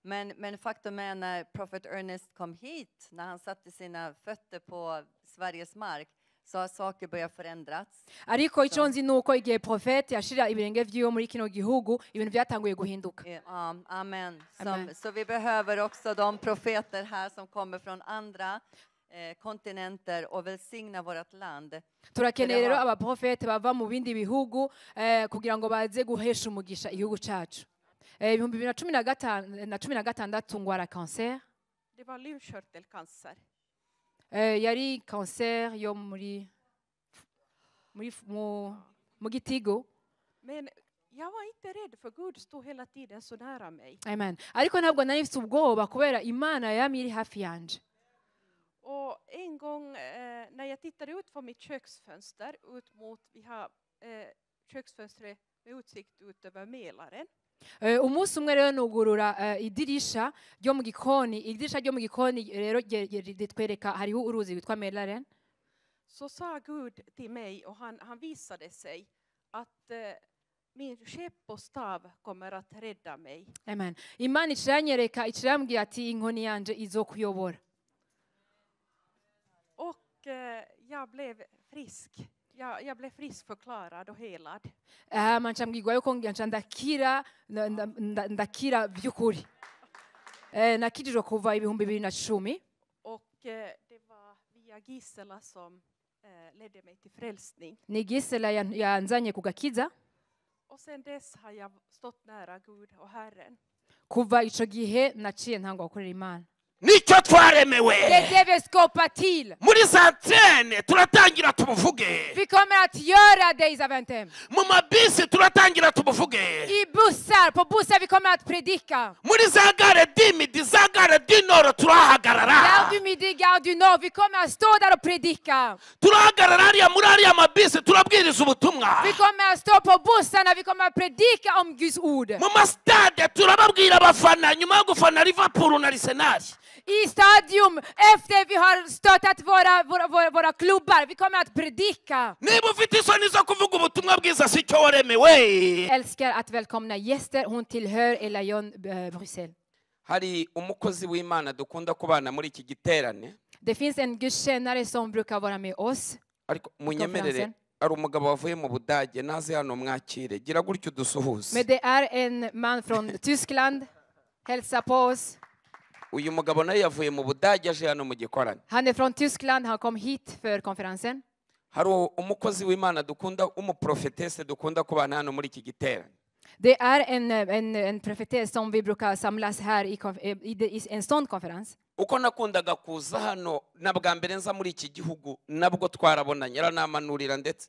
Men faktum är när profet Ernest kom hit, när han satte sina fötter på Sveriges mark, så har saker börjat förändras. ariko icyo nzi nuko igihe profeti yashira ibirenge vyiwe muri kino gihugu ibintu byatanguye guhinduka. Amen. Amen. Så vi behöver också de profeter här som kommer från andra kontinenter och välsigna vårt land. Turakeneye rero abaprofete bava mu bindi bihugu kugira ngo baze guhesha umugisha igihugu cyacu. 2016 ngwara cancer. Det var lymfkörtelcancer. Yari cancer yo mu gitigo. Men jag var inte rädd för Gud stod hela tiden så nära mig. Amen. Ariko ntabwo nari mfite ubwoba kubera Imana yamiri hafi yanje. Och en gång när jag tittade ut från mitt köksfönster ut mot, vi har köksfönstret med utsikt ut över Mälaren. Umunsi umwe rero nugurura idirisha ryo mu gikoni rero ritwereka hariho uruzi rwitwa Mälaren. Så sa Gud till mig och han visade sig att min skeppåstav kommer att rädda mig. Amen. Imana ikiranyereka ikirambwira ati inkoni yanje izokuyobora. Och jag blev frisk. Jag blev friskförklarad och helad. Manchambwirwa yuko nganca ndakira byukuri. Nakirijwe kuva 2010. Och det var via Gisela som ledde mig till frälsning. Ni Gisela yanzanye kugakiza. Och sen dess har jag stått nära Gud och Herren. Kuva ico gihe naciye ntangwa gukorera Imana. nicyo twaremewe Det är det vi skapar till. muri santene turatangira tumuvuge Vi kommer att göra det, Isaventem. mu mabisi turatangira tumuvuge I bussar, på bussar vi kommer att predika. muri za gare d'imidi za gare d'inoro turahagarara Gare du Midi, Gare du Nord, vi kommer att stå där och predika. turahagarara hariya muri ariya mabisi turabwiriza ubutumwa Vi kommer att stå på bussarna, vi kommer att predika om Guds ord. mu masitade turababwira abafana nyuma yo gufana Liverpool na Arsenal I stadium, efter vi har stöttat våra klubbar, vi kommer att predika. niba ufite isoni zo kuvuga ubutumwa bwiza si cyo waremewe Älskar att välkomna gäster, hon tillhör Elayon Bruxelles. hari umukozi w'Imana dukunda kubana muri iki giterane Det finns en gudstjänare som brukar vara med oss. ariko munyemerere ari umugabo wavuye mu Budage naze hano mwakire gira gutyo dusuhuze Men det är en man från Tyskland. Hälsa på oss. uyu mugabo nawe yavuye mu Budage aje hano mu gikorane Han är från Tyskland, han kom hit för konferensen. hari umukozi w'Imana dukunda umuprofetese dukunda kubana hano muri iki giterane Det är en profetes som vi brukar samlas här i en sån konferens. uko nakundaga kuza hano nabwa mbere nza muri iki gihugu nabwo twarabonanye yaranamanurira ndetse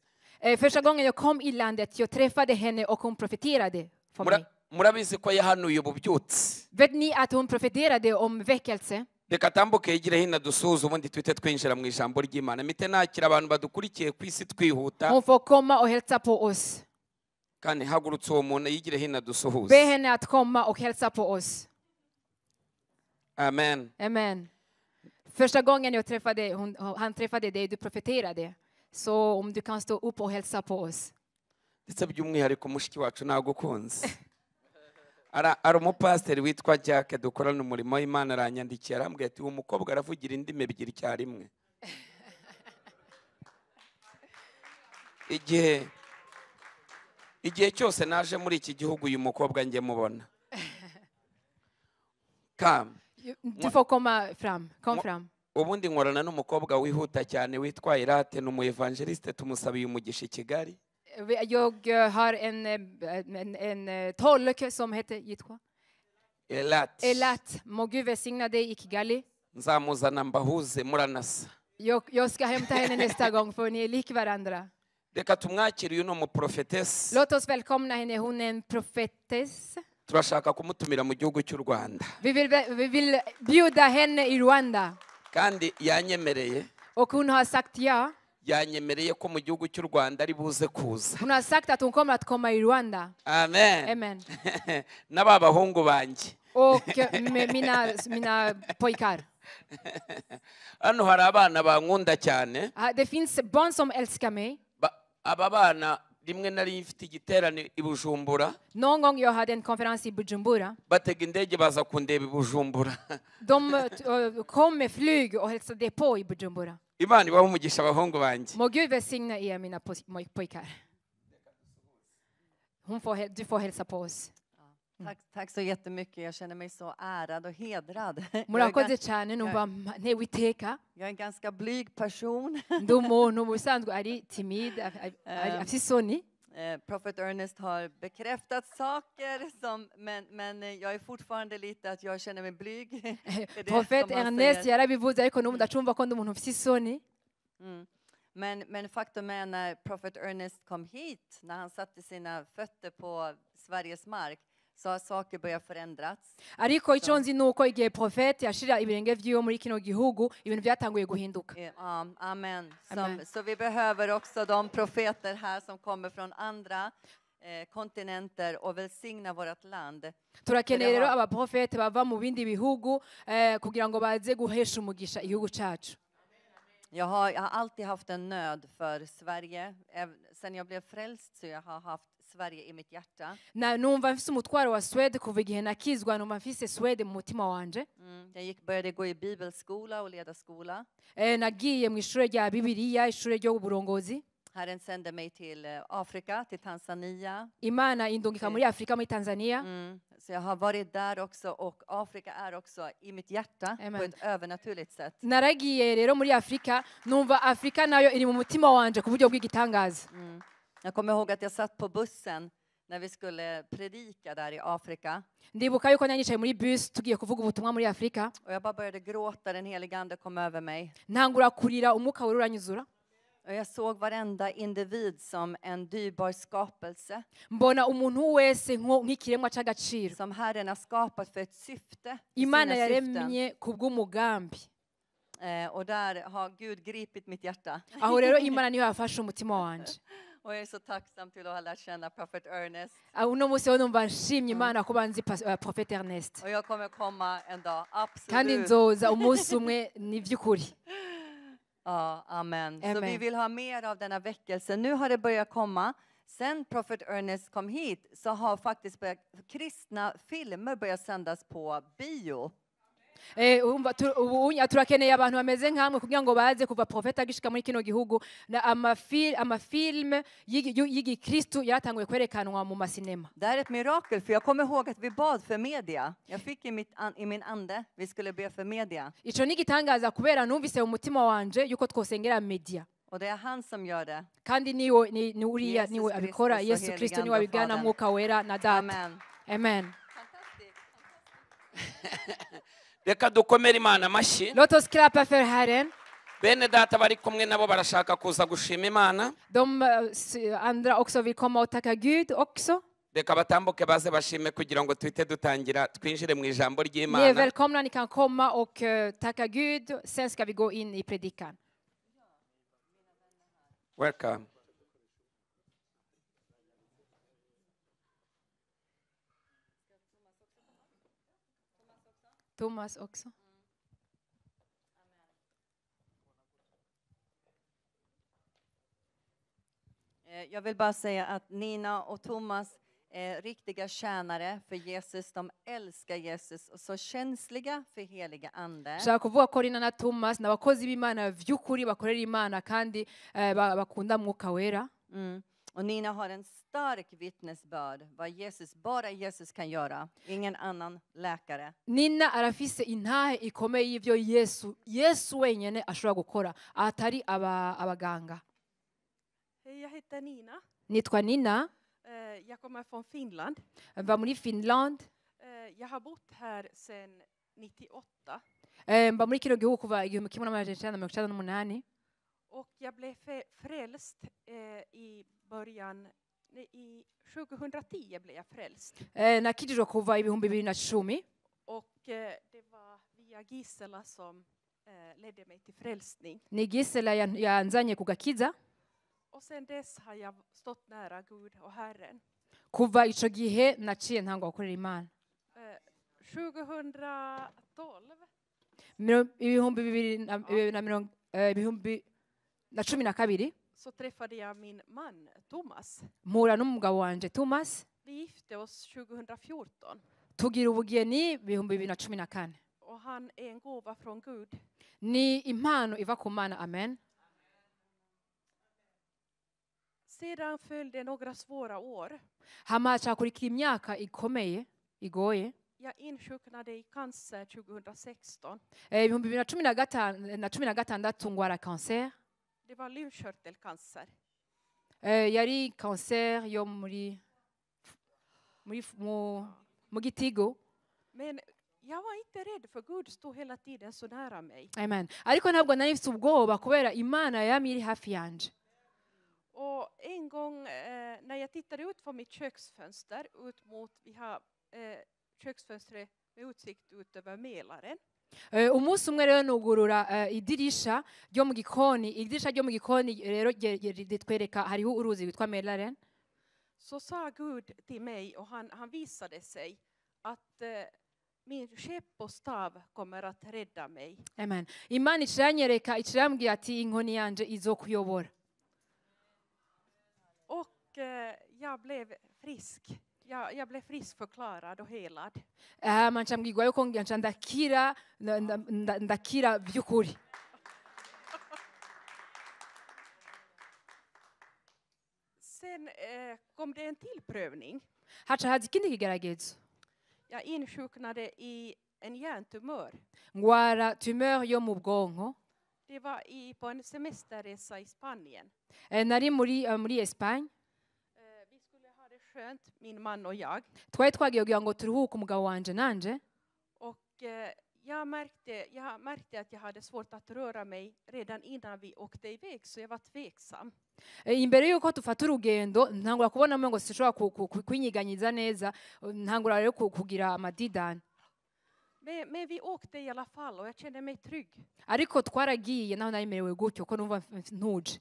Första gången jag kom i landet, jag träffade henne och hon profeterade för mig. murabizi ko yahanuye ububyutse Vet ni att hon profeterade om väckelse? reka tambuke yigire hino dusuhuze ubundi twite twinjira mu ijambo ry'Imana mite nakira abantu badukurikiye ku isi twihuta Hon får komma och hälsa på oss. kandi hagurutse uwo muntu yigire hino Be dusuhuze henne att komma och hälsa på oss. amen Amen. Första gången han träffade dig, du profeterade. Så om du kan stå upp och hälsa på oss. ndetse by'umwihariko mushiki wacu nagukunze ari umupasiteri witwa Jack dukorana umurimo w'Imana aranyandikiye arambwira ati uwo mukobwa aravugira indimi ebyiri icyarimwe igihe cyose naje muri iki gihugu uyu mukobwa njye mubona Du får komma fram. Kom fram. ubundi nkorana n'umukobwa wihuta cyane witwa Irate ni umuevangeliste tumusabiye umugisha i Kigali Jag har en tolk som heter Jitwa. Elat. Må Gud välsigna dig i Kigali. nzamuzana mbahuze muranasa Jag ska hämta henne nästa gång för ni är lik varandra. reka tumwakire uyu ni umuprofetesi Låt oss välkomna henne. Hon är en profetess. turashaka kumutumira mu gihugu cy'u Rwanda Vi vill bjuda henne i Rwanda. kandi yanyemereye Och hon har sagt ja. yanyemereye ko mu gihugu cy'u Rwanda ari buze kuza Hon har sagt att hon kommer att komma i Rwanda. amen Amen. n'ababahungu banjye Och med mina pojkar. hano hari abana bankunda cyane Det finns barn som älskar mig. aba bana rimwe nari mfite igiterane i Bujumbura Någon gång jag hade en konferens i Bujumbura. batega indege baza kundeba i Bujumbura. De kom med flyg och hälsade på i Bujumbura. Imana ibahe umugisha abahungu banjye. Må Gud välsigna er mina pojkar. Du får hälsa på oss. Tack så jättemycket. Jag känner mig så ärad och hedrad. Murakoze cyane numva ntewe iteka. Jag är en ganska blyg person. Ndi umuntu ubusanzwe ari timide, afite isoni. Prophet Ernest har bekräftat saker, men jag är fortfarande lite att jag känner mig blyg. Prophet Ernest yarabivuze ariko n'ubu ndacumva ko ndi umuntu ufite isoni. Men faktum är när Prophet Ernest kom hit, när han satte sina fötter på Sveriges mark, så har saker börjat förändras. Ariko icyo nzi nuko igihe Prophet yashira ibirenge vyiwe muri kino gihugu ibintu byatanguye guhinduka. Amen. Så vi behöver också de profeter här som kommer från andra kontinenter och välsigna vårt land. Turakeneye rero abaprofete bava mu bindi bihugu kugira ngo baze guhesha umugisha igihugu cyacu. Jag har alltid haft en nöd för Sverige. Sen jag blev frälst så jag har haft Sverige i mitt hjärta. Numva mfise umutwaro wa Sweden kuva igihe nakizwa, numva mfise Sweden mu mutima wanje. Jag började gå i bibelskola och ledarskola. Nagiye mu ishure rya Bibiliya, ishure ryo uburongozi. Herren sände mig till Afrika, till Tanzania. Imana indungika muri Afrika, muri Tanzania. Så jag har varit där också, och Afrika är också i mitt hjärta på ett övernaturligt sätt. Naragiye rero muri Afrika, numva Afrika nayo iri mu mutima wanje ku buryo bw'igitangaza. Jag kommer ihåg att jag satt på bussen när vi skulle predika där i Afrika. Ndibuka yuko nanyicaye muri bus tugiye kuvuga ubutumwa muri Afrika. Och jag bara började gråta, den helige ande kom över mig. Ntangura kurira, umwuka wera uranyuzura. Och jag såg varenda individ som en dyrbar skapelse. Mbona umuntu wese nk'ikiremwa cy'agaciro. Som Herren har skapat för ett syfte. Imana yaremye kubw'umugambi. Och där har Gud gripit mitt hjärta. Aho rero Imana niyo yafashe umutima wanje. Och jag är så tacksam till att ha lärt känna Prophet Ernest. Uno munsi wo numva nshimye Imana ko banzi Prophet Ernest. Och jag kommer komma en dag, absolut. Kandi nzoza umunsi umwe ni by'ukuri. Ja, amen. Så vi vill ha mer av denna väckelse. Nu har det börjat komma. Sen Prophet Ernest kom hit så har faktiskt kristna filmer börjat sändas på bio. Turakeneye abantu bameze nkamwe kugira ngo baze kuva Prophet agishika muri kino gihugu na amafilm y'igikristo yaratanguye kwerekanwa mu masinema. Det är ett mirakel, för jag kommer ihåg att vi bad för media. Jag fick i min ande vi skulle be för media. Ico ni gitangaza kubera numvise mu mutima wanje yuko twosengera media. Och det är han som gör det. Kandi ni uriya ni abikora, Yesu Kristo ni wabigana mwuka wera na data. Amen. Amen. Reka dukomere Imana amashyi. Låt oss klappa för Herren. Bene data bari kumwe nabo barashaka kuza gushima Imana. De andra också vill komma och tacka Gud också. Reka batambuke baze bashime kugira ngo tuhite dutangira twinjire mu ijambo Ni är ry'Imana. välkomna, ni kan komma och tacka Gud. Sen ska vi gå in i predikan. Welcome. Thomas också. Jag vill bara säga att Nina och Thomas är riktiga tjänare för Jesus. De älskar Jesus och så känsliga för heliga ande. Shaka kuvuga ko Nina na Thomas n'abakozi b'Imana vy'ukuri bakorera Imana kandi bakunda mwuka wera. Och Nina har en stark vittnesbörd vad bara Jesus kan göra. Ingen annan läkare. Nina arafise intahe ikomeye y'ivyo Yesu wenyene ashobora gukora atari abaganga. Hej, jag heter Nina. Nitwa Nina. Jag kommer från Finland. Var muri Finland. Jag har bott här sedan 98. Mba muri kino gihugu kuva 1998. Och jag blev frälst i början, i 2010 blev jag frälst. Nakijijwe kuva 2010. Och det var via Gisela som ledde mig till frälsning. Ni Gisela yanzanye kugakiza. Och sen dess har jag stått nära Gud och Herren. Kuva ico gihe naciye ntangwa gukorera Imana. 2012. Ibihumbi 2012. så träffade jag min man Thomas. mpura n'umugabo wanje Thomas. Vi gifte oss 2014. Tugira ubugeni 2014. Och han är en gåva från Gud. Ni impano iva ku Mana. Amen. Sedan följde några svåra år. Hama hakurikira imyaka ikomeye igoye. Jag insjuknade i cancer 2016. 2016 ngwara cancer. Det var lymfkörtelcancer. Yari cancer yo mu gitigo. Men jag var inte rädd för Gud stod hela tiden så nära mig. Amen. Ariko ntabwo nari mfite ubwoba kubera Imana yami iri hafi yanje. Och en gång när jag tittade ut från mitt köksfönster ut mot, vi har köksfönstret med utsikt ut över Mälaren. Umunsi umwe rero nugurura idirisha ryo mu gikoni rero ritwereka hariho uruzi rwitwa Mälaren. Så sa Gud till mig och han visade sig att min skeppåstav kommer att rädda mig. Amen. Imana ikirambwira ati inkoni yanje izokuyobora. Och jag blev frisk. Jag blev friskförklarad och helad. Mancambwirwa yuko ndakira by'ukuri. Sen kom det en till prövning. Haca haza ikindi kigeragezo. Jag insjuknade i en hjärntumör. Ngwara tumör yo mu bwonko. Det var på en semesterresa i Spanien. Nari muri Espagne. Vi skulle ha det skönt, min man och jag. Twari twagiye kugira ngo turuhuke umugabo wanje nanje. Och jag märkte att jag hade svårt att röra mig redan innan vi åkte iväg, så jag var tveksam. Imbere yuko tufata urugendo ntangura kubona ngo sishobora kwinyiganyiza neza, ntangura rero kugira amadidani. Men vi åkte i alla fall och jag kände mig trygg. Ariko twaragiye naho narimerewe gutyo ko numva ntuje.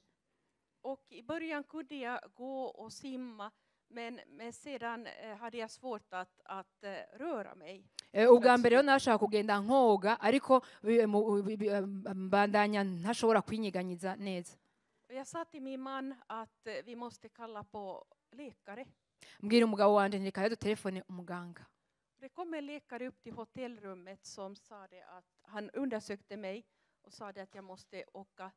Och i början kunde jag gå och simma, men sedan hade jag svårt att röra mig. Ubwa mbere rero nashaka kugenda nkoga ariko mbandanya ntashobora kwinyiganyiza neza. Jag sa till min man att vi måste kalla på läkare. Mbwira umugabo wanje nti reka telefone umuganga. Det kom en läkare upp till hotellrummet som sa det att han undersökte mig och sa det att jag måste åka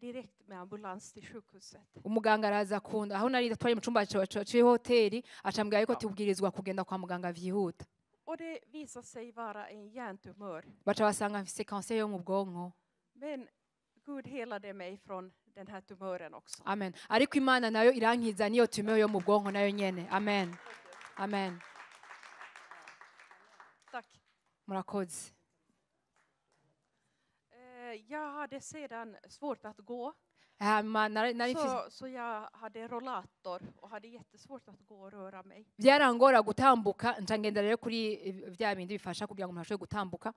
direkt med ambulans till sjukhuset. Umuganga araza kunda aho nari twari mu cyumba cy'hoteli acambwira yuko tubwirizwa kugenda kwa muganga vyihuta. Och det visade sig vara en hjärntumör. Baca basanga mfise cancer yo mu bwonko. Men Gud helade mig från den här tumören också. Amen. Ariko Imana nayo irankiza niyo tumör yo mu bwonko nayo nyene. Amen. Amen. Tack. Murakoze. Jag hade sedan svårt att gå. Så jag hade rollator och hade jättesvårt att gå och röra mig. Byarangora gutambuka ncangenda rero kuri bya bindi bifasha kugira ngo umuntu gutambuka.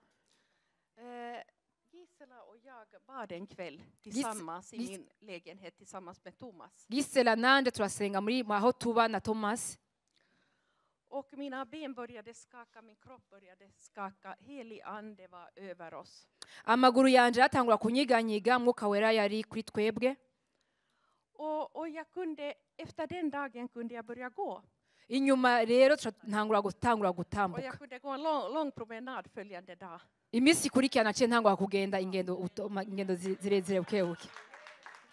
Gisela och jag bad en kväll tillsammans i min lägenhet tillsammans med Thomas. Gisela nande turasenga muri aho tuba na Thomas. Och mina ben började skaka, min kropp började skaka, helig ande var över oss. Amaguru yanje atangura kunyiganyiga, mwuka wera yari kuri twebwe. Och jag kunde, efter den dagen kunde jag börja gå. Inyuma rero ntangura gutambuka. Och jag kunde gå en lång promenad följande dag. Imisi kurikirana cye ntangura kugenda ingendo zirezire bukebuke.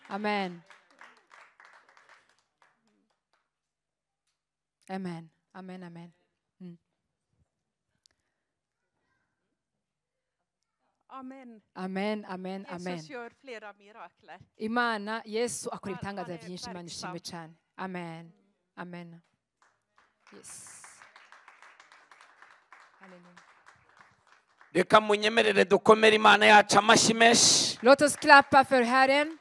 Amen. Amen. Amen, amen. Amen. Amen, amen, amen. Jesus gör flera mirakler. Imana Yesu akora ibitangaza byinshi, Imana ishimwe cyane. Amen. Amen. Yes. Hallelujah. Reka munyemerere dukomere Imana yacu amashyi menshi. Låt oss klappa för Herren.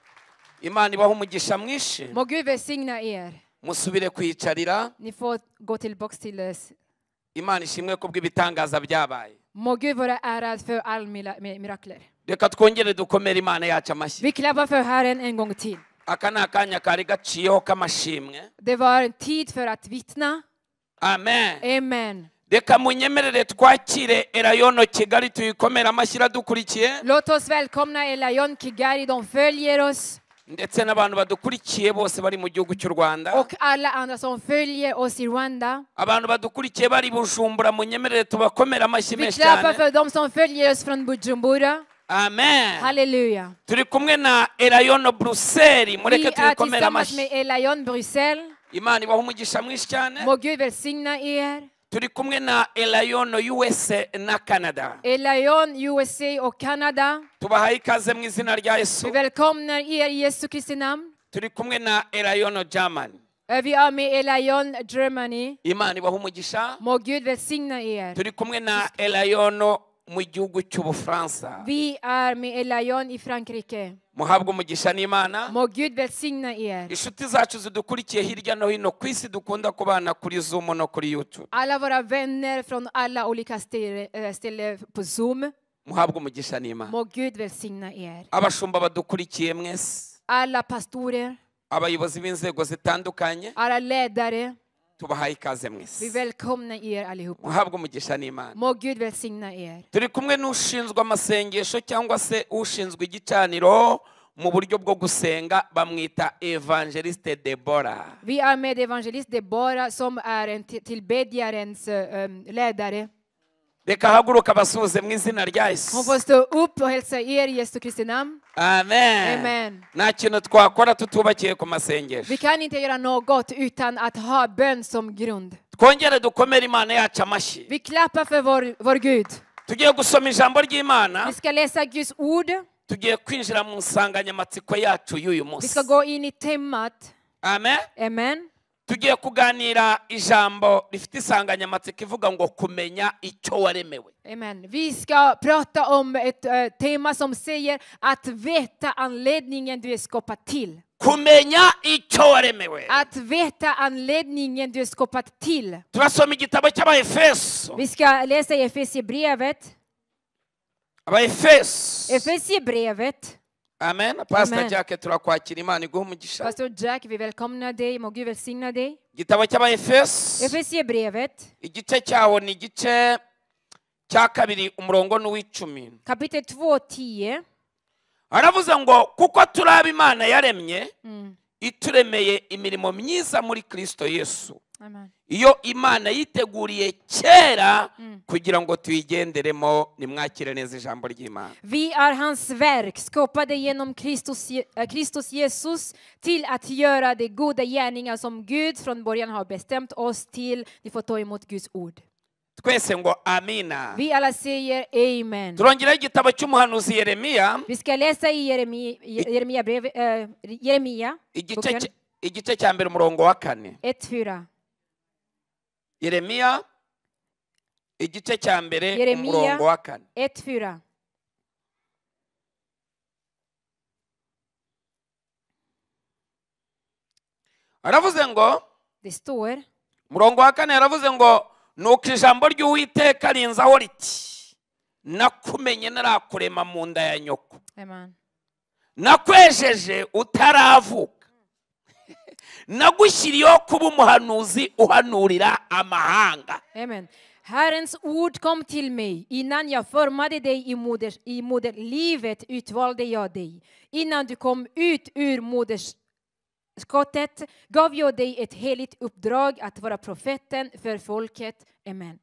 Imana ibaho umugisha mwinshi. Må Gud välsigna er. Musubire kwicarira. Ni får gå tillbaka till Imana ishimwe ko bw'ibitangaza byabaye. Må Gud vara ärad för all mirakler. Reka twongere dukomere Imana yacu amashyi. Vi klappar för Herren en gång till. Aka ni akanya kari gaciyeho k'amashimwe. Det var en tid för att vittna. Amen. Amen. Reka munyemerere twakire Elayono Kigali tuyikomera amashyi dukurikiye. Låt oss välkomna Elayon Kigali, de följer oss. ndetse n'abantu badukurikiye bose bari mu gihugu cy'u Rwanda, och alla andra som följer oss i Rwanda. abantu badukurikiye bari Bujumbura, munyemerere tubakomera amashyi Vi menshi klappar cyane. för de som följer oss från Bujumbura. Amen. Halleluja. Turi kumwe na Elayono Bruxelles, mureke Vi är tubikomere tillsammans med amashyi. Elayon Bruxelles. Imana ibaha umugisha mwinshi cyane. Må Gud välsigna er. Turi kumwe na Elayono USA na Canada. Elayon, USA och Kanada. Tubahaye ikaze mu izina rya Vi Yesu. välkomnar er i Jesu Kristi namn. Turi kumwe na Elayono Germany. Vi är med Elayon, Germany. Imana ibaha umugisha. Må Gud välsigna er. Turi kumwe na Elayono mu gihugu cy'Ubufaransa. Vi är med Elayon i Frankrike. Muhabwe umugisha n'Imana. Må Gud välsigna er. Inshuti zacu zidukurikiye hirya no hino ku isi dukunda kubana kuri Zoom no kuri YouTube. Alla våra vänner från alla olika ställen på Zoom. Muhabwe umugisha n'Imana. Må Gud välsigna er. Abashumba badukurikiye mwese, Alla pastorer, abayobozi b'inzego zitandukanye, alla ledare. tubahaye ikaze Vi mwese. välkomnar er allihopa. Muhabwe umugisha n'Imana. Må Gud välsigna er. Turi kumwe n'ushinzwe amasengesho cyangwa se ushinzwe igicaniro mu buryo bwo gusenga, bamwita Evangeliste Deborah. Vi är med evangelist Deborah som är en tillbedjarens ledare. Reka haguruka basuhuze mu izina rya Hon Yesu. får stå upp och hälsa er i Jesu Kristi namn. Amen. Amen. Nta kintu twakora tutubakiye ku masengesho. Vi kan inte göra något utan att ha bön som grund. Twongere dukomere Imana yacu amashyi. Vi klappar för vår Gud. Tugiye gusoma ijambo ry'Imana, Vi ska läsa Guds ord. tugiye kwinjira mu nsanganyamatsiko yacu y'uyu Vi munsi. ska gå in i temat. Amen. Amen. Tugiye kuganira ijambo rifite insanganyamatsiko ivuga ngo kumenya icyo waremewe. Amen. Vi ska prata om ett tema som säger att veta anledningen du är skapad till. Kumenya icyo waremewe. Att veta anledningen du är skapad till. Turasoma igitabo cy'Abaefeso. Vi ska läsa i Efesierbrevet. Abaefeso. Efesierbrevet. Amen. Pastor Amen. Jack, turakwakira, Imana iguha umugisha. Pastor Jack, vi välkomnar dig. Må Gud välsigna dig. Igitabo cy'Abaefeso, Efesierbrevet, igice cyaho ni igice cya kabiri umurongo n'uw'icumi. kapitel 2:10. Aravuze ngo kuko turi abo Imana yaremye ituremeye imirimo myiza muri Kristo Yesu. Amen. Iyo Imana yiteguriye kera kugira ngo tuyigenderemo. Nimwakire neza ijambo ry'Imana. Vi är hans verk, skapade genom Kristus Jesus till att göra de goda gärningar som Gud från början har bestämt oss till. Vi får ta emot Guds ord. Twese ngo amina. Vi alla säger amen. Turongeraho igitabo cy'umuhanuzi Yeremiya, Vi ska läsa i Jeremia igice cya mbere umurongo wa 4. 1:4. Yeremiya igice cya mbere Yeremiya umurongo wa 4. 1:4. Aravuze ngo, Det står, umurongo wa 4 yaravuze ngo nuko ijambo ry'Uwiteka rinzaho riti nakumenye narakurema mu nda ya nyoko, amen. nakwejeje utaravuka, nagushyiriyeho kuba umuhanuzi uhanurira amahanga. Amen. Herrens ord kom till mig. Innan jag formade dig i moderlivet utvalde jag dig. Innan du kom ut ur moderskottet gav jag dig ett heligt uppdrag att vara profeten för folket. Amen.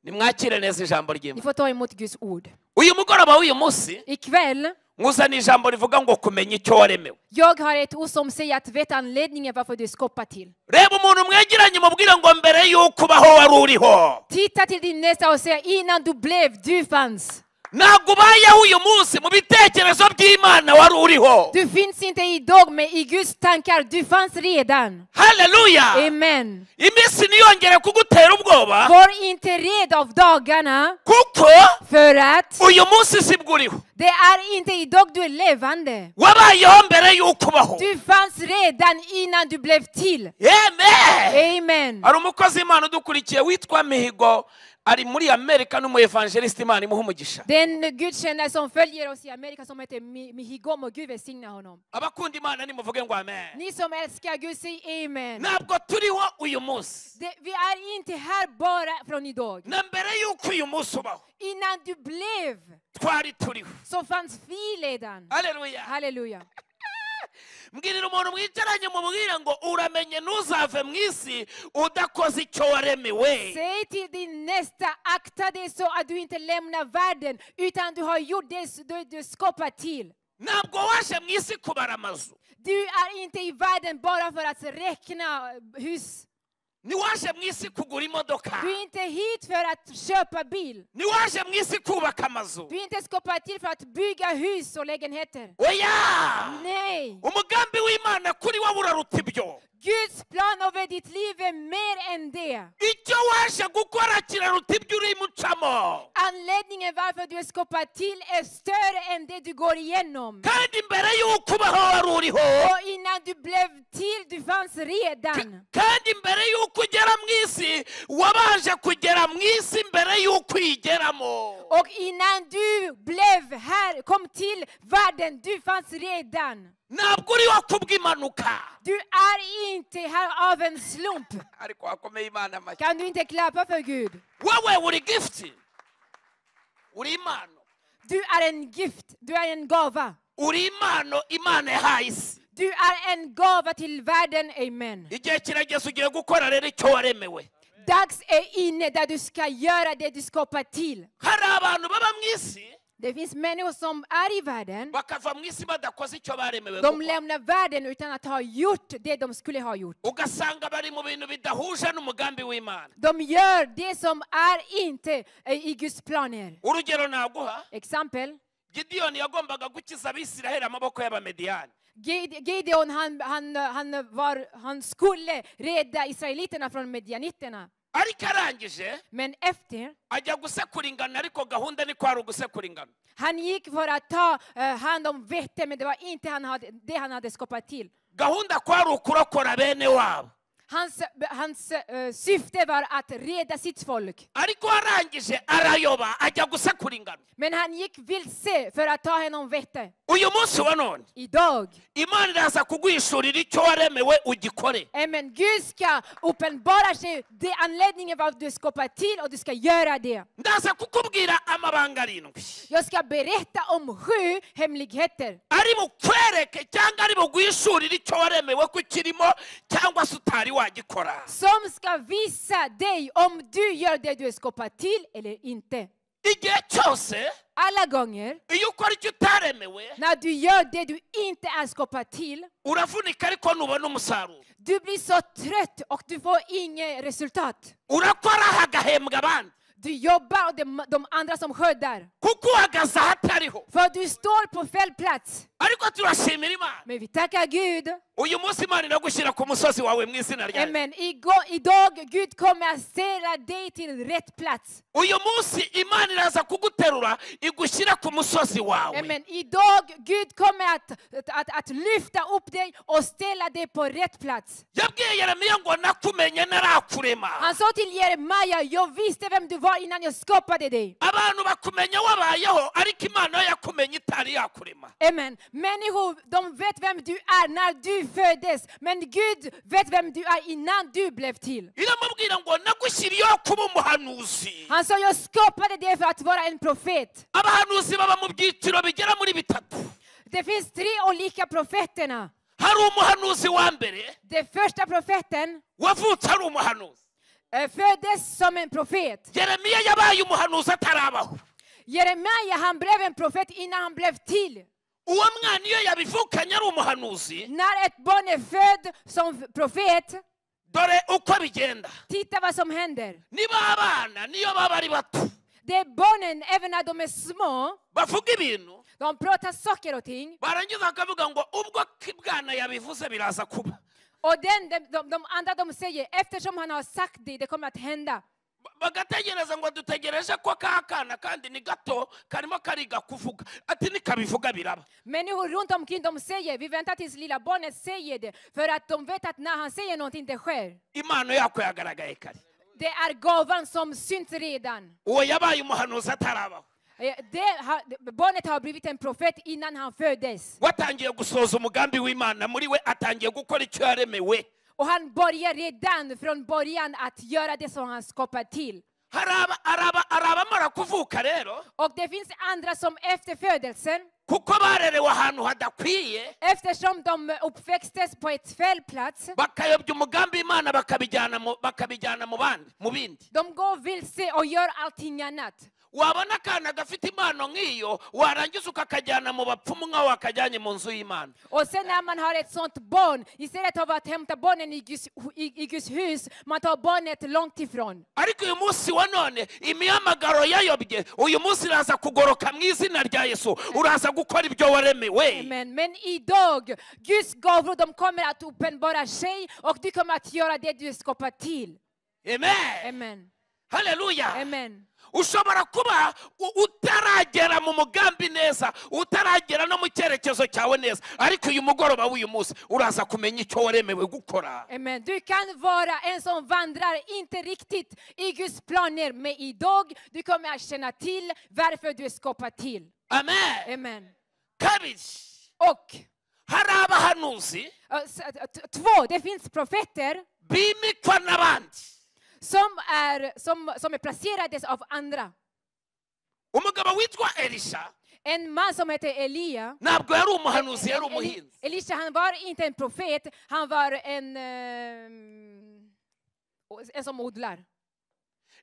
Nimwakire neza ijambo Ni ry'Imana. får ta emot Guds ord. Uyu mugoroba w'uyu munsi Ikväll, nkuzana ijambo rivuga ngo kumenya icyo waremewe. jag har ett ord som säger att veta anledningen varför du är skapad till. Reba umuntu mwegeranye mubwire ngo mbere y'uko ubaho wari uriho. Titta till din nästa och säg innan du blev, du fanns. Ntabwo ubayeho uyu munsi mu bitekerezo by'Imana wari uriho. Du finns inte idag, men i Guds tankar, du fanns redan. Halleluja. Amen. Iminsi niyongere kugutera ubwoba, Var inte rädd av dagarna, kuko för att uyu munsi sibwo uriho. det är inte idag du är levande. Wabayeho mbere y'uko ubaho. Du fanns redan innan du blev till. Amen. Amen. Hari umukozi w'Imana udukurikiye witwa Mihigo, ari muri Amerika n'umuevangelist Imana imuha umugisha. Den gudstjänare som följer oss i Amerika som heter Mihigomo, Gud välsigna honom. Abakunda Imana nimuvuge ngo amen. Ni som älskar Gud, säg amen. Ntabwo turiho uyu munsi. Vi är inte här bara från idag. Na mbere y'uko uyu munsi ubaho. Innan du blev Twari turiho. så fanns vi redan. Halleluja. Halleluja. Mbwirira umuntu mwicaranye mubwira ngo uramenye ntuzave mu isi udakoze icyo waremewe. Säg till din nästa, akta dig så att du inte lämnar världen utan du har gjort det du skapat till. Ntabwo waje mu isi kubara amazu. Du är inte i världen bara för att räkna hus. Ni waje mu isi kugura imodoka. Du är inte hit för att köpa bil. Ni waje mu isi kubaka amazu. Du är inte skapat till för att bygga hus och lägenheter. Oya! Nej. Umugambi w'Imana kuri wowe uraruta ibyo. Guds plan över ditt liv är mer än det. Icyo waje gukora kiraruta ibyo uri mucamo. Anledningen varför du är skapad till är större än det du går igenom. Kandi mbere y'uko ubaho wari uriho. Och innan du blev till, du fanns redan. Kandi mbere y'uko ugera mu isi wabanje kugera mu isi mbere y'uko uyigeramo. Och innan du blev här, kom till världen, du fanns redan. Ntabwo uriho kubw'impanuka. Du är inte här av en slump. ariko akomeye Imana amashyi. Kan du inte klappa för Gud? Wowe uri gift. Uri impano. Du är en gift, du är en gåva. Uri impano Imana yahaye isi. Du är en gåva till världen, amen. Igihe kirageze ugiye gukora rero icyo waremewe. Dags är inne där du ska göra det du skapar till. Hari abantu baba mu isi Det finns människor som är i världen. bakava mu isi badakoze icyo baremewe De gukora. lämnar världen utan att ha gjort det de skulle ha gjort. Ugasanga bari mu bintu bidahuje n'umugambi w'Imana. De gör det som är inte i Guds planer. Urugero naguha, Exempel. Gideon yagombaga gukiza Abisiraheli amaboko y'Abamediyani. Gideon han skulle rädda israeliterna från medianiterna. Ariko arangije Men efter ajya gusekura ingano, ariko gahunda ni kwari ugusekura ingano. han gick för att ta hand om vete, men det var inte det han hade skapat till. Gahunda kwari ukurokora bene wabo. Hans syfte var att rädda sitt folk. Ariko arangije arayoba ajya gusekura ingano. Men han gick vilse för att ta hand om vete. Uyu munsi wa none Idag, Imana iraza kuguhishurira icyo waremewe ugikore. amen, Gud ska uppenbara sig det anledningen vad du skapar till och du ska göra det. Ndaza kukubwira amabanga 7 Jag ska berätta om 7 hemligheter. ari bukwereke cyangwa ari buguhishurira icyo waremewe ko kirimo cyangwa se utari wagikora. Som ska visa dig om du gör det du är skapad till eller inte. Igihe cyose Alla gånger iyo ukora icyo utaremewe när du gör det du inte är skapad till, uravunika ariko ntubona umusaruro. du blir så trött och du får inget resultat. Urakora hagahembwa abandi Du jobbar och de andra som skördar. kuko uhagaze ahatariho. För du står på fel plats. Ariko turashimira Imana Men vi tackar Gud. uyu munsi Imana iragushyira ku musozi wawe mu izina ryayo. Amen. Idag Gud kommer att ställa dig till rätt plats. Uyu munsi Imana iraza kuguterura igushyira ku musozi wawe. Amen. Idag Gud kommer att lyfta upp dig och ställa dig på rätt plats. Yabwiye Yeremiya ngo nakumenye narakurema. Han sa till Jeremia, jag visste vem du var innan jag skapade dig. Abantu bakumenya wabayeho ariko Imana yakumenye itari yakurema. Amen. Människor, de vet vem du är när du föddes. Men Gud vet vem du är innan du blev till. Iramubwira ngo nagushyiriyeho kuba umuhanuzi. Han sa, jag skapade dig för att vara en profet. Abahanuzi baba mu byiciro bigera muri 3. Det finns 3 olika profeterna. Hari umuhanuzi wa mbere Den första profeten wavutse ari umuhanuzi. föddes som en profet. Yeremiya yabaye umuhanuzi atarabaho. Jeremia, han blev en profet innan han blev till. Uwo mwana iyo yabivukanye ari umuhanuzi, När ett barn är född som profet, dore uko bigenda. titta vad som händer. Niba abana niyo baba ari bato Det är barnen, även när de är små, bavuga ibintu de pratar saker och ting. barangiza bakavuga ngo ubwo kibwana yabivuze biraza kuba. Och de andra de säger, eftersom han har sagt det kommer att hända. Bagategereza ngo dutegereje ko kakana kandi ni gato karimo kariga kuvuga ati nikabivuga biraba. Människor runt omkring de säger, vi väntar tills lilla barnet säger det. För att de vet att när han säger någonting det sker. Imana yako yagaragaye kare. Det är gåvan som syns redan. uwo yabaye umuhanuzi atarabaho. Barnet har blivit en profet innan han föddes. watangiye gusoza umugambi w'Imana muri we, atangiye gukora icyo yaremewe. Och han börjar redan från början att göra det som han skapar till. arabamara kuvuka rero, Och det finns andra som efter födelsen, kuko barerewe ahantu hadakwiye, eftersom de uppväxtes på ett fel plats, bakayobya umugambi w'Imana bakabijyana mu bindi. de går vilse och gör allting annat. wabona akana gafite impano nk'iyo, warangiza ukakajyana mu bapfumu nk'aho wakajyanye mu nzu y'Imana. Och sen när man har ett sånt barn, istället av att hämta barnen i Guds hus, man tar barnet långt ifrån. ariko uyu munsi wa none imihamagaro yayobye, uyu munsi iraza kugoroka mu izina rya Yesu, uraza gukora ibyo waremewe. Amen. Men idag, Guds gåvor, de kommer att uppenbara sig och du kommer att göra det du skapar till. Amen. Amen. Haleluya. Amen. ushobora kuba utaragera mu mugambi neza, utaragera no mu cyerekezo cyawe neza, ariko uyu mugoroba w'uyu munsi uraza kumenya icyo waremewe gukora. Amen. Du kan vara en som vandrar inte riktigt i Guds planer, men idag du kommer att känna till varför du är skapad till. Amen. Amen. kabiri, Och hari abahanuzi två, det finns profeter bimikwa n'abandi. som är placerades av andra. umugabo witwa Elisha En man som heter Elia. ntabwo yari umuhanuzi, yari umuhinzi. Elisha, han var inte en profet, han var en som odlar.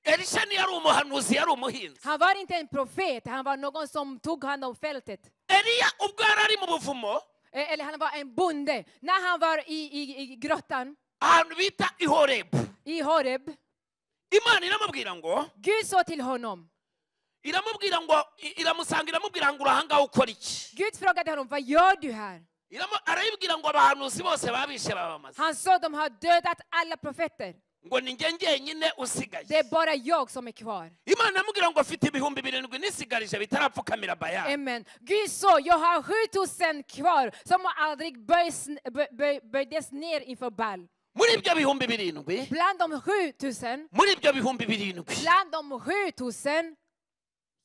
Elisha ntiyari umuhanuzi, yari umuhinzi. Han var inte en profet, han var någon som tog hand om fältet. Eliya ubwo yari ari mu buvumo, Eller han var en bonde. När han var i grottan ahantu bita i Horebu, i Horeb, Imana iramubwira ngo, Gud sa till honom. iramusanga iramubwira ngo urahangaha ukora iki. Gud frågade honom, vad gör du här? arayibwira ngo abahanuzi bose babishe babamaze, Han sa, de har dödat alla profeter. ngo ni njye njyenyine usigaye. Det är bara jag som är kvar. Imana iramubwira ngo afite 7,000 nisigarije bitarapfukamira Bayali. Amen. Gud sa, jag har 7,000 kvar som aldrig böjdes ner inför Baal. muri ibyo 7,000, Bland de 7,000, muri ibyo 7,000, bland de 7,000,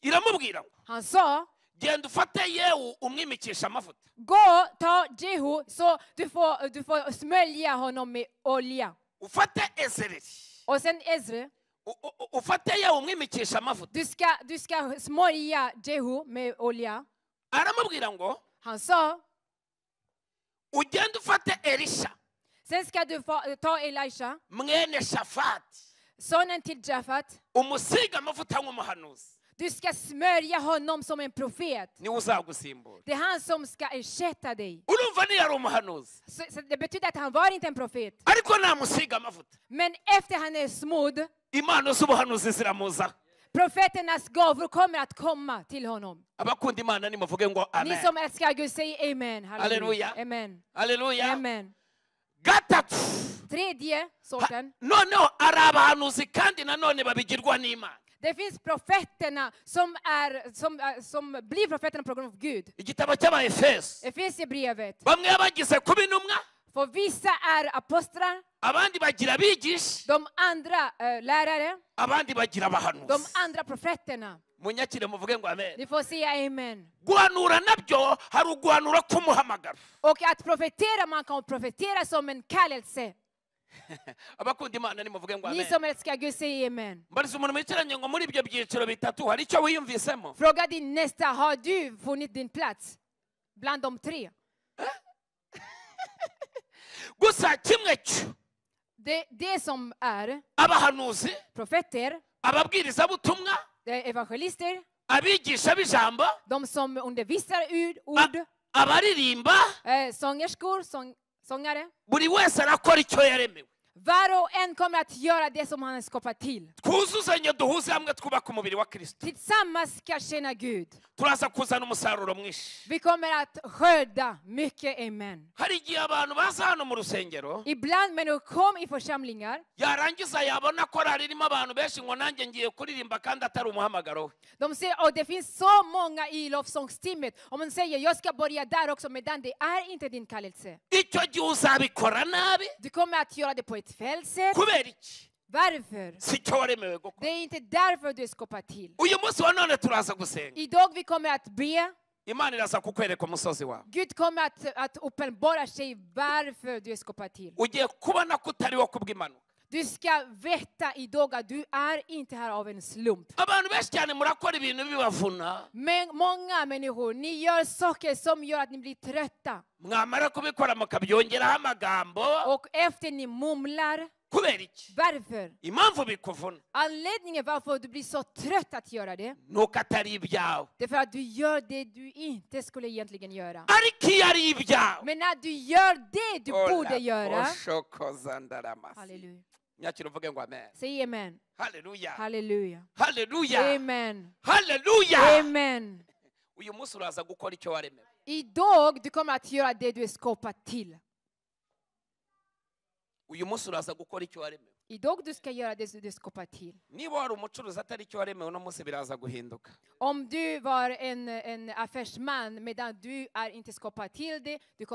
iramubwira ngo, han sa, genda ufate Yehu umwimikisha amavuta. gå, ta Jehu så du får smölja honom med olja. ufate Ezeri, Och sen Ezra, ufate Yehu umwimikisha amavuta. du ska smörja Jehu med olja. aramubwira ngo, Han sa, ugenda ufate Elisha sen ska du ta Elisha, mwene Shafati, sonen till Jafat. umusiga amavuta nk'umuhanuzi. Du ska smörja honom som en profet. niwe uzagusimbura. Det är han som ska ersätta dig. urumva ntiyari umuhanuzi, Så det betyder att han var inte en profet. ariko namusiga amavuta, Men efter han är smodd, impano z'ubuhanuzi ziramuza. profeternas gåvor kommer att komma till honom. abakunda Imana nimuvuge ngo Ni amen. som älskar Gud, säg amen. Halleluja. Amen. Haleluya. Amen. gatatu, Tredje sorten. noneho ari abahanuzi kandi nanone babigirwa n'Imana. Det finns profeterna som blir profeterna på grund av Gud. igitabo cy'Abaefeso, Efesierbrevet. bamwe bagize kuba intumwa, För vissa är apostlar, abandi bagira abigisha, de andra lärare, abandi bagira de abahanuzi. andra profeterna. munyakire muvuge ngo amen. Ni får säga amen. guhanura nabyo hari uguhanura k'umuhamagaro. Och att profetera, man kan profetera som en kallelse. abakunda Imana nimuvuge ngo Ni amen. som älskar Gud, säg amen. mbariza umuntu mwicaranye ngo muri ibyo byiciro bitatu hari icyo wiyumvisemo. Fråga din nästa, har du funnit din plats bland de tre? gusa kimwe cyo, Det som är abahanuzi, profeter, ababwirizabutumwa, det är evangelister, abigisha b'ijambo, de som undervisar ord, abaririmba, sångerskor, sångare. buri wese arakora icyo yaremewe. Var och en kommer att göra det som han är skapad till. twuzuzanye duhuze hamwe twubaka umubiri wa Kristo. Tillsammans ska tjäna Gud. turaza kuzana umusaruro mwinshi. Vi kommer att skörda mycket, amen. hari igihe abantu baza hano mu rusengero, Ibland människor kom i församlingar, yarangiza yabona korari irimo abantu benshi ngo nanjye ngiye kuririmba kandi atari umuhamagaro we. de säger, och det finns så många i lovsångsteamet. Om man säger, jag ska börja där också, men det är inte din kallelse. icyo gihe uzabikora nabi. Du kommer att göra det på ett fel sätt. kubera iki? Varför? si cyo waremewe Det gukora. är inte därför du är skapad till. Uyu munsi wa none turaza gusenga. Idag vi kommer att be. Imana iraza kukwereka umusozi wawe. Gud kommer att uppenbara sig varför du är skapad till. Ugiye kubona ko utari wo kubw'impanuka. Du ska veta idag att du är inte här av en slump. Abantu benshi cyane murakora ibintu bibavuna. Men många människor, ni gör saker som gör att ni blir trötta. Mwamara kubikora mukabyongeraho amagambo. Och efter ni mumlar. Kubera iki? Varför? Impamvu bikuvuna. Anledningen varför du blir så trött att göra det. Nuko atari ibyawe. Det är för att du gör det du inte skulle egentligen göra. Ariko iyo ari ibyawe. Men när du gör det du borde göra. Halleluja. Nyakira uvuge ngo amen. Säg amen. Halleluja. Halleluja. Halleluja. Amen. Halleluja. Amen. Uyu munsi uraza gukora icyo waremewe. Idag du kommer att göra det du är skapad till. Uyu munsi uraza gukora icyo waremewe. Idag du ska göra det du är skapad till. Niba wari umucuruzi atari icyo waremewe uno munsi biraza guhinduka. Om du var en affärsman medan du är inte skapad till det, det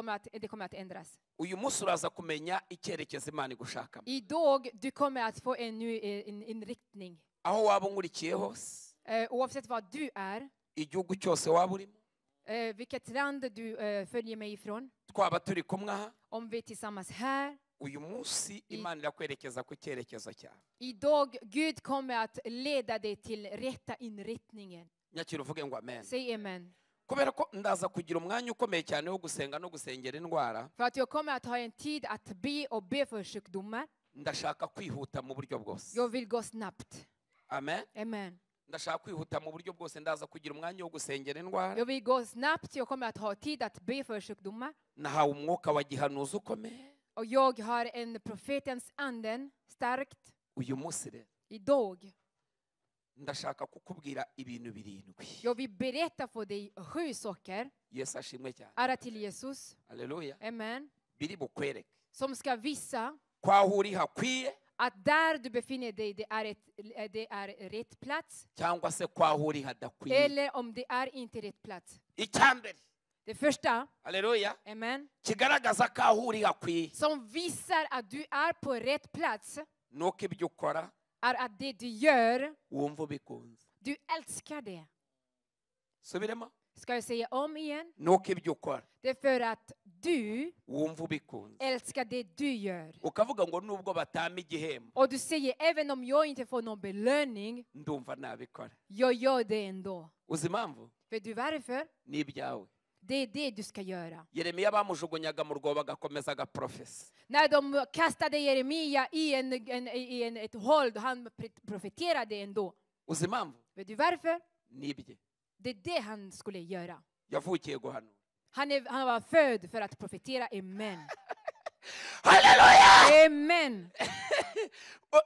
kommer att ändras. Uyu munsi uraza kumenya icyerekezo Imana igushakamo. Idag du kommer att få en ny inriktning. Aho waba unkurikiye hose. Oavsett vad du är. Igihugu cyose waba urimo. Vilket land du följer mig ifrån. Twaba turi kumwe aha. Om vi är tillsammans här. Uyu munsi Imana irakwerekeza ku cyerekezo cyawe. Idag Gud kommer att leda dig till rätta inriktningen. Nyakira uvuge ngo amen. Säg amen. Kubera ko ndaza kugira umwanya ukomeye cyane wo gusenga no gusengera indwara. För att jag kommer att ha en tid att be för sjukdomar. Ndashaka kwihuta mu buryo bwose. Jag vill gå snabbt. Amen. Amen. Ndashaka kwihuta mu buryo bwose ndaza kugira umwanya wo gusengera indwara. Jag vill gå snabbt. Jag kommer att ha tid att be för sjukdomar. Nahawe umwuka wa gihanuzi ukomeye. Och jag har en profetens anden starkt. Uyu munsi rero. Idag. Ndashaka kukubwira ibintu birindwi. Jag vill berätta för dig 7 saker. Yesu ashimwe cyane. Ära till Jesus. Halleluja. Amen. Biri bukwereke. Som ska visa Kwaho uri hakwiye. Att där du befinner dig, det är rätt plats. Cyangwa se kwaho uri hadakwiye. Eller om det är inte rätt plats. Icyambere. Det första. Halleluja. Amen. Kigaragaza kwaho uri hakwiye. Som visar att du är på rätt plats. Nuko ibyo ukora. Är att det du gör. Wumva ubikunze. Du älskar det. Subiremo. Ska jag säga om igen? Nuko ibyo ukora. Det är för att du wumva ubikunze. älskar det du gör. Ukavuga ngo nubwo batama igihembo. Och du säger, även om jag inte får någon belöning, Ndumva nabikora. jag gör det ändå. Uzi impamvu? Vet du varför? Ni ibyawe. Det är det du ska göra. Yeremiya bamujugunyaga mu rwobo agakomeza agaprofesi. När de kastade Jeremia i ett hål, han profeterade ändå. Uzi impamvu? Vet du varför? Ni ibye. Det är det han skulle göra. Yavukiye guhanura. Han var född för att profetera. Amen. Halleluja! Amen.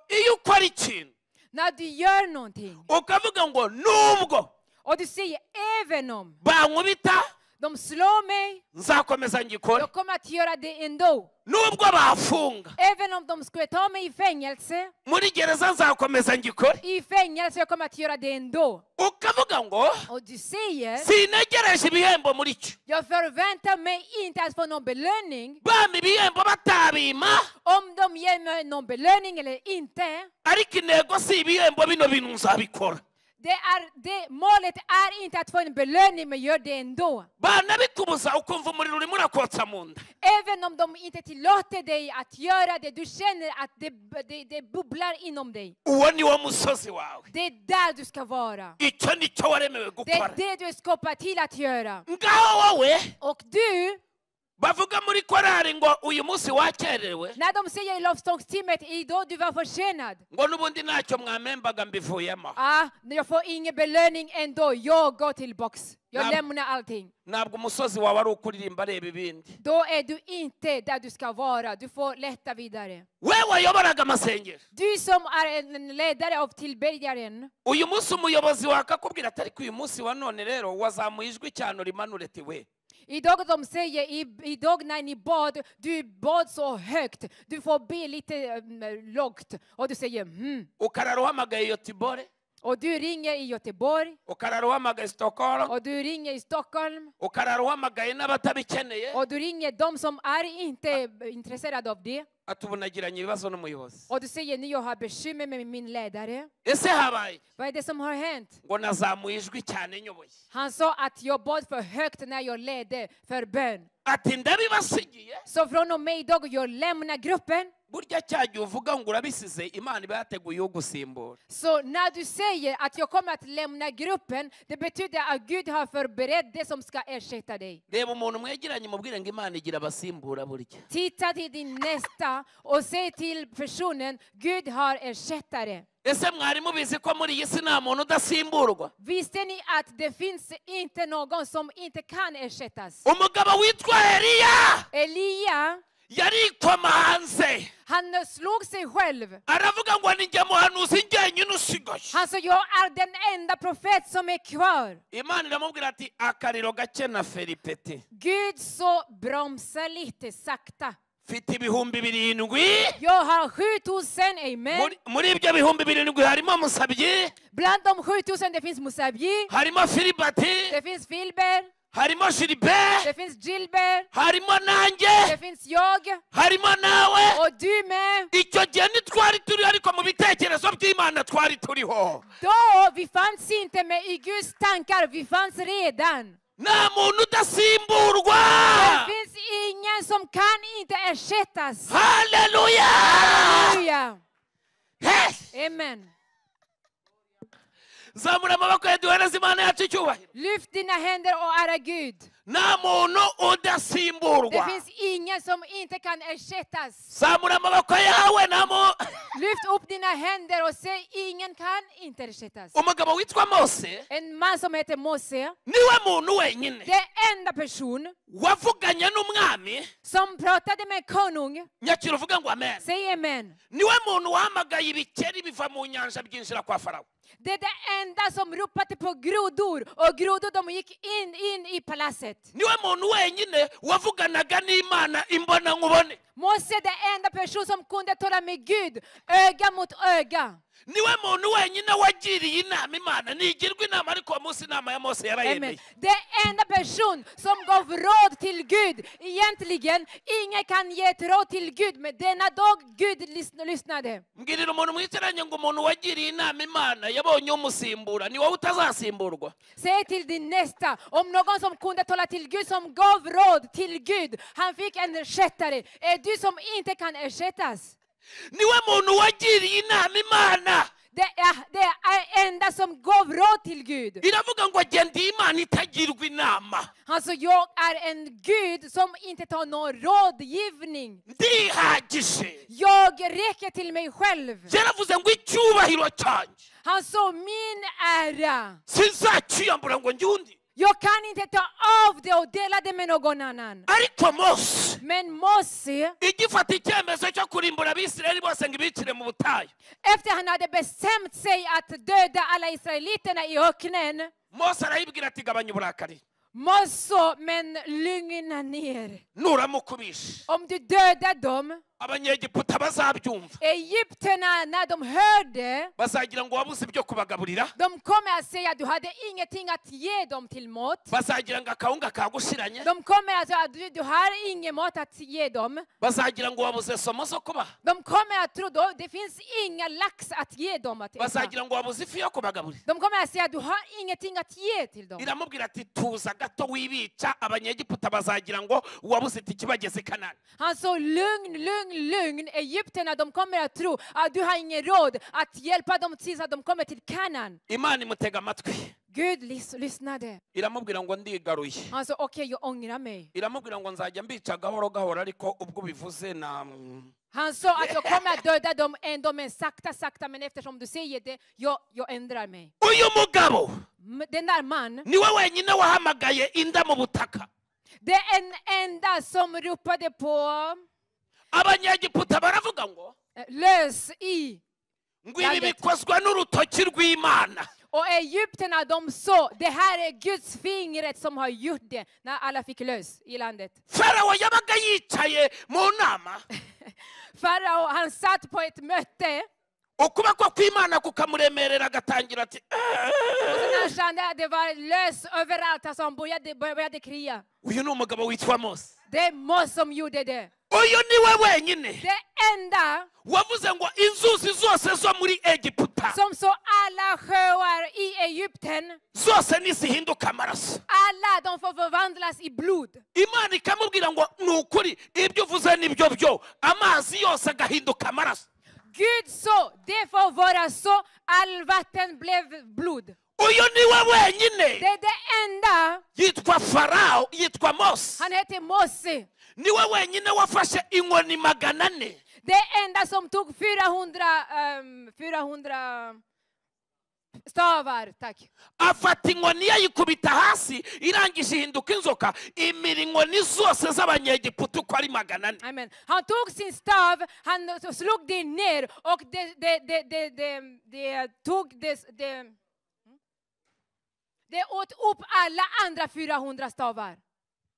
Iyo ukora ikintu När du gör någonting ukavuga ngo nubwo och du säger även om bankubita de slår mig, nzakomeza ngikore. jag kommer att göra det ändå. Nubwo bafunga Även om de skulle ta mig i fängelse, muri gereza nzakomeza ngikore. i fängelse jag kommer att göra det ändå. Ukavuga ngo Och du säger, sinegereje ibihembo muri cyo. jag förväntar mig inte att få någon belöning. Bama ibihembo batabima Om de ger mig någon belöning eller inte, ariko intego si ibihembo bino bintu nzabikora. målet är inte att få en belöning, men gör det ändå. Banabikubuza ukumva umuriro urimo urakotsa mu nda. Även om de inte tillåter dig att göra det, du känner att det bubblar inom dig. Uwo ni wo musozi wawe. Det är där du ska vara. Icyo ni cyo waremewe Det gukora. är det du är skapad till att göra. Ngaho wowe Och du, bavuga muri korari ngo uyu munsi wakerewe när de säger i lovsångsteamet, idag du var försenad. ngo nubundi ntacyo mwamembaga mbivuyemo. Jag får ingen belöning ändå. Jag går tillbaks. Jag Nej. lämnar allting. Ntabwo umusozi wawe ari ukuririmba areba ibindi. Då är du inte där du ska vara. Du får leta vidare. Wewe wayoboraga amasengesho. Du som är en ledare av tillbedjaren. Uyu munsi umuyobozi wakakubwira atari ku uyu munsi wa none rero wazamuye ijwi cyane rimanure ati we. Idag de säger, idag när ni bad, du bad så högt. Du får be lite lågt. Och du säger, Ukarara uhamagaye iyo Tibore. Och du ringer i Göteborg. Ukarara uhamagaye i Stockholm. Och du ringer i Stockholm. Ukarara uhamagaye n'abatabikeneye. Och du ringer de som är inte intresserade av det. atubunagiranye ibibazo n'umuyobozi. Och du säger nu jag har bekymmer med min ledare. Ese habaye Vad är det som har hänt? ngo nazamuye ijwi cyane nyoboye. Han sa att jag bad för högt när jag ledde för bön. Ati ndabibasigiye. Så från och med idag jag lämnar gruppen. Burya cyagiye uvuga ngo urabisize Imana iba yateguye ugusimbura. Så när du säger att jag kommer att lämna gruppen, det betyder att Gud har förberett det som ska ersätta dig. Reba umuntu mwegeranye mubwire ngo Imana igira abasimbura burya. Titta till din nästa och säg till personen, Gud har ersättare. Ese mwari mubizi ko muri iyi si nta muntu udasimburwa? Visste ni att det finns inte någon som inte kan ersättas? Umugabo witwa Eliya Elia, yarikoma hanze han slog sig själv. aravuga ngo ninjye muhanuzi njyenyine usigaye. Han sa, jag är den enda profet som är kvar. Imana iramubwira ati akariro gake na feripeti. Gud så bromsa lite sakta. Mfite ibihumbi 7,000. Jag har 7000, amen. Muri ibyo bihumbi 7,000 harimo Musabyi, Bland de 7000 det finns Musabji, harimo Filibati, det finns Filber, harimo Shiribe, det finns Gilbert, harimo nanjye, det finns jag harimo nawe. och du med. Icyo gihe ntitwari turi ariko mu bitekerezo by'Imana twari turiho. Då, vi fanns inte med i Guds tankar, vi fanns redan. Nta muntu udasimburwa. Det finns ingen som kan inte ersättas. Halleluja. Halleluja. Hey! Amen. Zamura amaboko yaduhereza Imana yacu icyubahiro. Lyft dina händer och ära Gud. Nta muntu Det udasimburwa. finns ingen som inte kan ersättas. Zamura amaboko yawe Lyft upp dina händer och säg, ingen kan inte ersättas. umugabo witwa Mose En man som heter Mose, niwe muntu wenyine det är enda person wavuganye n'umwami. som pratade med konung. Nyakira uvuga ngo amen. Säg amen. Niwe muntu wahamagaye ibikeri biva mu nyanja byinjira kwa Farawo. Det är det enda som ropade på grodor, och grodor de gick in i palatset. Niwe muntu wenyine wavuganaga n'Imana imbona nkubone. Mose är det enda person som kunde tala med Gud öga mot öga. Niwe muntu wenyine wagiriye inama Imana nigirwa inama ariko uwo munsi inama ya Mose Amen. yarayemeye. Det är enda person som gav råd till Gud. Egentligen, ingen kan ge ett råd till Gud, men denna dag Gud lyssnade. Mbwirira umuntu mwicaranye ngo umuntu wagiriye inama Imana yabonye umusimbura ni wowe utazasimburwa. Säg till din nästa, om någon som kunde tala till Gud, som gav råd till Gud, han fick en ersättare. Är du som inte kan ersättas? Niwe muntu wagiriye inama Imana. Det är enda som gav råd till Gud. Iravuga ngo agenda Imana itagirwa inama. Alltså, jag är en Gud som inte tar någon rådgivning. Ndihagije. Jag räcker till mig själv. Yaravuze ngo icyubahiro cyanjye Han sa, min ära, sinzaciyambura ngo njundi. jag kan inte ta av det och dela det med någon annan. Ariko Mose Men Mose, igifata icyemezo cyo kurimbura Abisirayeli bose ngo ibicire mu butayu. efter han hade bestämt sig att döda alla israeliterna i öknen, Mose arayibwira ati gabanya uburakari. Mose sa, men lugna ner. Nuramukubisha Om du dödar dem, Abanyegiputa bazabyumva. Egypterna, när de hörde, Bazagira ngo wabuze ibyo kubagaburira. de kommer att säga att du hade ingenting att ge dem till mat. Bazagira ngo akawunga kagushiranye. De kommer att säga att du har ingen mat att ge dem. Bazagira ngo wabuze somo zo kubaha. De kommer att tro att det finns inga lax att ge dem att äta. Bazagira ngo wabuze ifi yo kubagaburira. De kommer att säga att du har ingenting att ge till dem. Iramubwira ati tuza gato wibica. Abanyegiputa bazagira ngo wabuze itiki bageze Kanani. Han sa, lugn. Egypterna, de kommer att tro att du har ingen råd att hjälpa dem tills att de kommer till Kanaan. Imana imutega amatwi. Gud lyssnade. Iramubwira ngo ndigaruye. Han sa, okej, jag ångrar mig. Iramubwira ngo nzajya mbica gahoro gahoro ariko ubwo bivuze na Han sa att jag kommer att döda dem ändå, men sakta, men eftersom du säger det, jag ändrar mig. uyu mugabo Den där man, niwe wenyine wahamagaye inda mu butaka. det är en enda som ropade på Abanyegiputa baravuga ngo lös i. ngo ibi bikozwe n'urutoki rw'Imana. Och egypterna, de sa, det här är Guds fingret som har gjort det, när alla fick lös i landet. Farao yabaga yicaye mu nama. Farao, han satt på ett möte. Ukuboko kw'Imana kukamuremerera agatangira ati Och sen han kände att det var lös överallt, alltså han började kria. uyu ni umugabo witwa Mose. Det är Mose som gjorde det. uyu niwe wenyine Det enda wavuze ngo inzuzi zose zo muri Egiputa som så alla sjöar i Egypten, zose nizihinduka amaraso. alla de får förvandlas i blod. Imana ikamubwira ngo nukuri ibyo uvuze nibyo byo, amazi yose agahinduka amaraso. Gud så, det får vara så, all vatten blev blod. Uyu niwe wenyine Det är det enda. yitwa Farao, yitwa Mose. Han heter Mose. Niwe wenyine wafashe inkoni 400. Det enda som tog 400 stavar, tack. Afata inkoni yayikubita hasi irangije ihinduka inzoka imira inkoni zose z'abanyegiputa uko ari 400. Amen. Han tog sin stav, han slog det ner och det åt upp alla andra 400 stavar.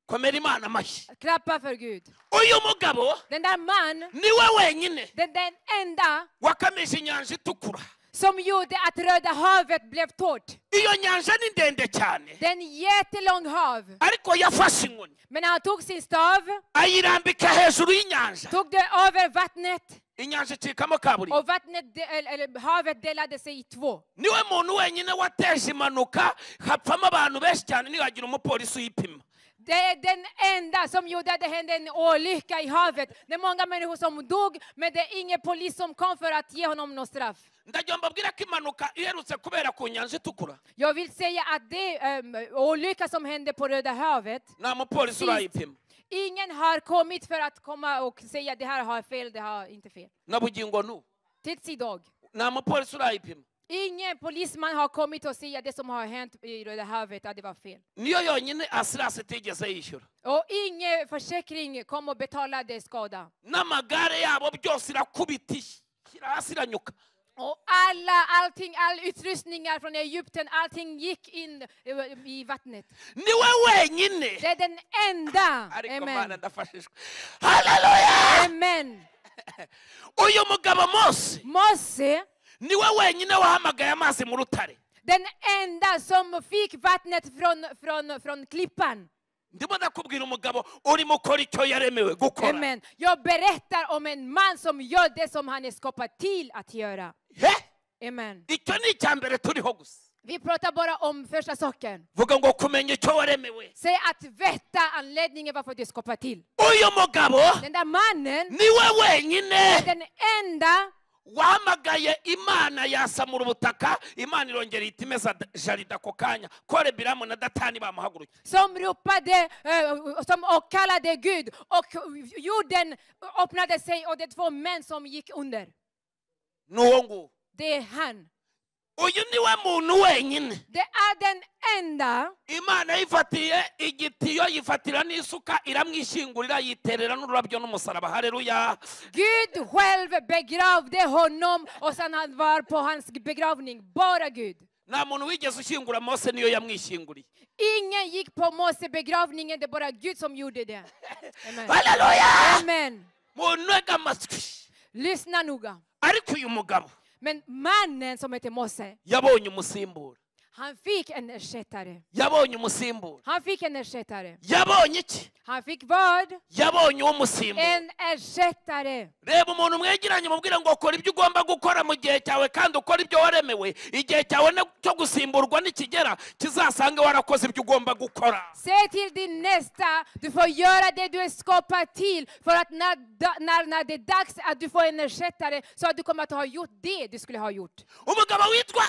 Komera Imana amashyi. Klappa för Gud. Uyu mugabo Den där man, niwe wenyine den enda wakamije inyanja itukura. som gjorde att Röda havet blev torrt. Iyo nyanja ni ndende cyane, Det är en jättelång hav. ariko yafashe inkoni Men han tog sin stav, ayirambika hejuru y'inyanja, tog det över vattnet inyanja icikamo kaburimbo. och havet delade sig i två. Niwe muntu wenyine wateje impanuka hapfamo abantu benshi cyane ntihagira umupolisi uyipima. Det är den enda som gjorde att det hände en olycka i havet. Det är många människor som dog, men det är ingen polis som kom för att ge honom något straff. Ndagira mbabwira ko impanuka iherutse kubera ku nyanja itukura Jag vill säga att det olycka som hände på Röda havet, nta mupolisi urayipima. ingen har kommit för att komma och säga det här har fel, det har inte fel. Na bugingo nu Tills idag. nta mupolisi urayipima. Ingen polisman har kommit och säga det som har hänt i Röda havet, att det var fel. Niyo yonyine Asirasi itigeze yishyura. Och ingen försäkring kom och betala det skada. N'amagare yabo byose irakubita ishyira hasi iranyuka. Och all utrustningar från Egypten, allting gick in i vattnet. Niwe wenyine. Det är den enda. Ariko Mana Amen. ndafashishwa. Haleluya. Amen. Uyu mugabo Mose, niwe wenyine wahamagaye amazi mu rutare. den enda som fick vattnet från klippan. Ndimo ndakubwira umugabo urimo ukora icyo yaremewe gukora. Amen. Jag berättar om en man som gör det som han är skapad till att göra. Amen. Icyo ni icyambere turiho gusa. Vi pratar bara om första saken. Vuga ngo kumenya icyo waremewe. Säg att veta anledningen varför du är skapad till. Uyu mugabo Den där mannen, niwe wenyine den enda wahamagaye Imana yasamura ubutaka, Imana irongera ihita imeza jarida ako kanya. Kore Biramu na Datani bamuhaguruye. som ropade och kallade Gud, och jorden öppnade sig och det 2 män som gick under. Nuwo nguwo. Det är han. Uyu niwe muntu wenyine Det är den enda Imana yifatiye igitiyo yifatira n'isuka iramwishingurira yiterera n'ururabyo n'umusaraba. Haleluya. Gud själv begravde honom, och sen han var på hans begravning. Bara Gud. Nta muntu wigeze ushyingura Mose, niyo yamwishinguriye. Ingen gick på Mose begravningen, det är bara Gud som gjorde det. Amen. Haleluya. Amen. Muntege amatwi. Lyssna noga. Ariko uyu mugabo Men mannen som heter Mose, yabonye umusimbura. han fick en ersättare. Yabonye umusimbura. Han fick en ersättare. Yabonye iki? Han fick vad? Yabonye umusimbura. En ersättare. Reba umuntu mwegeranye mubwira ngo ukora ibyo ugomba gukora mu gihe cyawe kandi ukora ibyo waremewe. Igihe cyawe cyo gusimburwa nikigera kizasange warakoze ibyo ugomba gukora. Säg till din nästa, du får göra det du är skapad till, för att när det är dags att du får en ersättare, så att du kommer att ha gjort det du skulle ha gjort. Umugabo witwa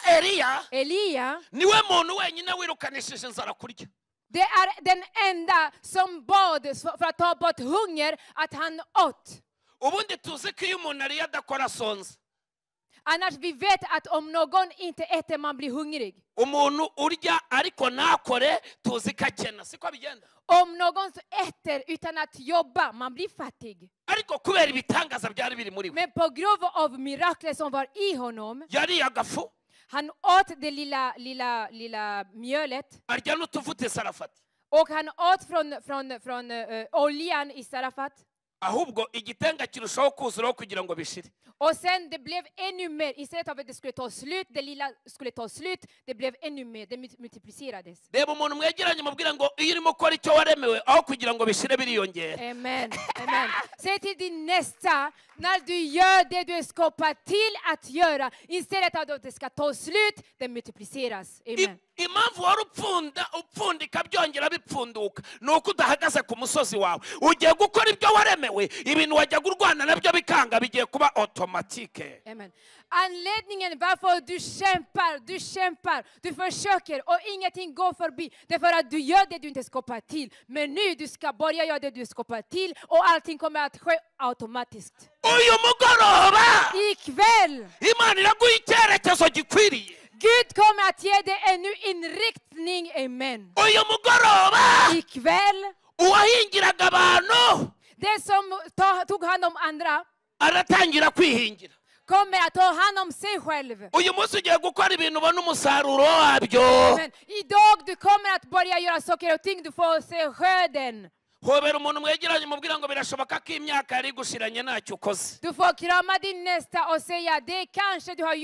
Elia, niwe muntu wenyine wirukanishije inzara kurya. det är den enda som bad för att ta bort hunger, att han åt. Ubundi tuzi ko iyo umuntu ariye adakora sonza. Annars vi vet att om någon inte äter, man blir hungrig. Umuntu urya ariko ntakore tuzi ko akena. Siko bigenda. Om någon äter utan att jobba, man blir fattig. Ariko kubera ibitangaza byari biri muri we, Men på grund av mirakler som var i honom, yariye agafu han åt det lilla mjölet, arya n'utuvuta i Sarafati. och han åt från oljan i Sarafat. ahubwo igitenga kirushaho kuzuraho kugira ngo bishire. Och sen det blev ännu mer, istället för att det skulle ta slut, det lilla skulle ta slut, det blev ännu mer, det multiplicerades. Reba umuntu mwegeranye mubwira ngo iyo urimo ukora icyo waremewe aho kugira ngo bishire biriyongera. Amen, amen. Säg till din nästa, när du gör det du är skapad till att göra, istället för att det ska ta slut, det multipliceras. Amen. Impamvu wari upfundika byongera bipfunduka ni uko udahagaze ku musozi wawe. Ugiye gukora ibyo waremewe, ibintu wajya gurwana nabyo bikanga, bigiye kuba automatique. Amen. Anledningen varför du kämpar, du försöker och ingenting går förbi, det är för att du gör det du inte skapar till. Men nu du ska börja göra det du skapar till och allting kommer att ske automatiskt. Uyu mugoroba Ikväll, Imana iraguha icyerekezo gikwiriye. Gud kommer att ge dig en ny inriktning. Amen. Uyu mugoroba Ikväll, uwahingiraga abantu det som tog hand om andra aratangira kwihingira. kommer att ta hand om sig själv. Uyu munsi ugiye gukora ibintu ubona umusaruro wabyo. Men idag du kommer att börja göra saker och ting, du får se skörden. Hobera umuntu mwegeranye mubwira ngo birashoboka ko imyaka yari gushiranye ntacyo ukoze. Du får krama din nästa och säga, det kanske du har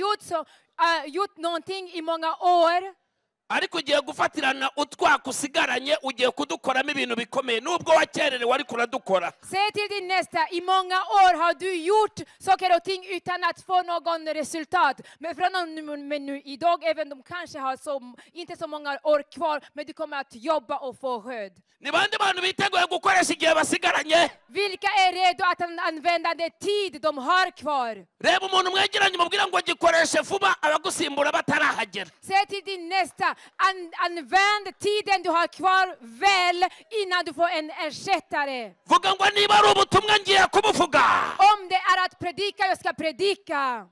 gjort någonting i många år. Ariko ugiye gufatirana utwaka usigaranye, ugiye kudukoramo ibintu bikomeye nubwo wakererewe ariko uradukora. Säg till din nästa, i många år har du gjort saker och ting utan att få någon resultat. Men nu idag, även de kanske har inte så många år kvar, men du kommer att jobba och få skörd. Ni bande bantu biteguye gukoresha igihe basigaranye? Vilka är redo att använda den tid de har kvar? Reba umuntu mwegeranye mubwira ngo gikoreshe vuba abagusimbura batarahagera. Säg till din nästa, använd tiden du har kvar väl innan du får en ersättare. Vuga ngo niba ari ubutumwa ngiye kubuvuga. Om det är att predika, jag ska predika.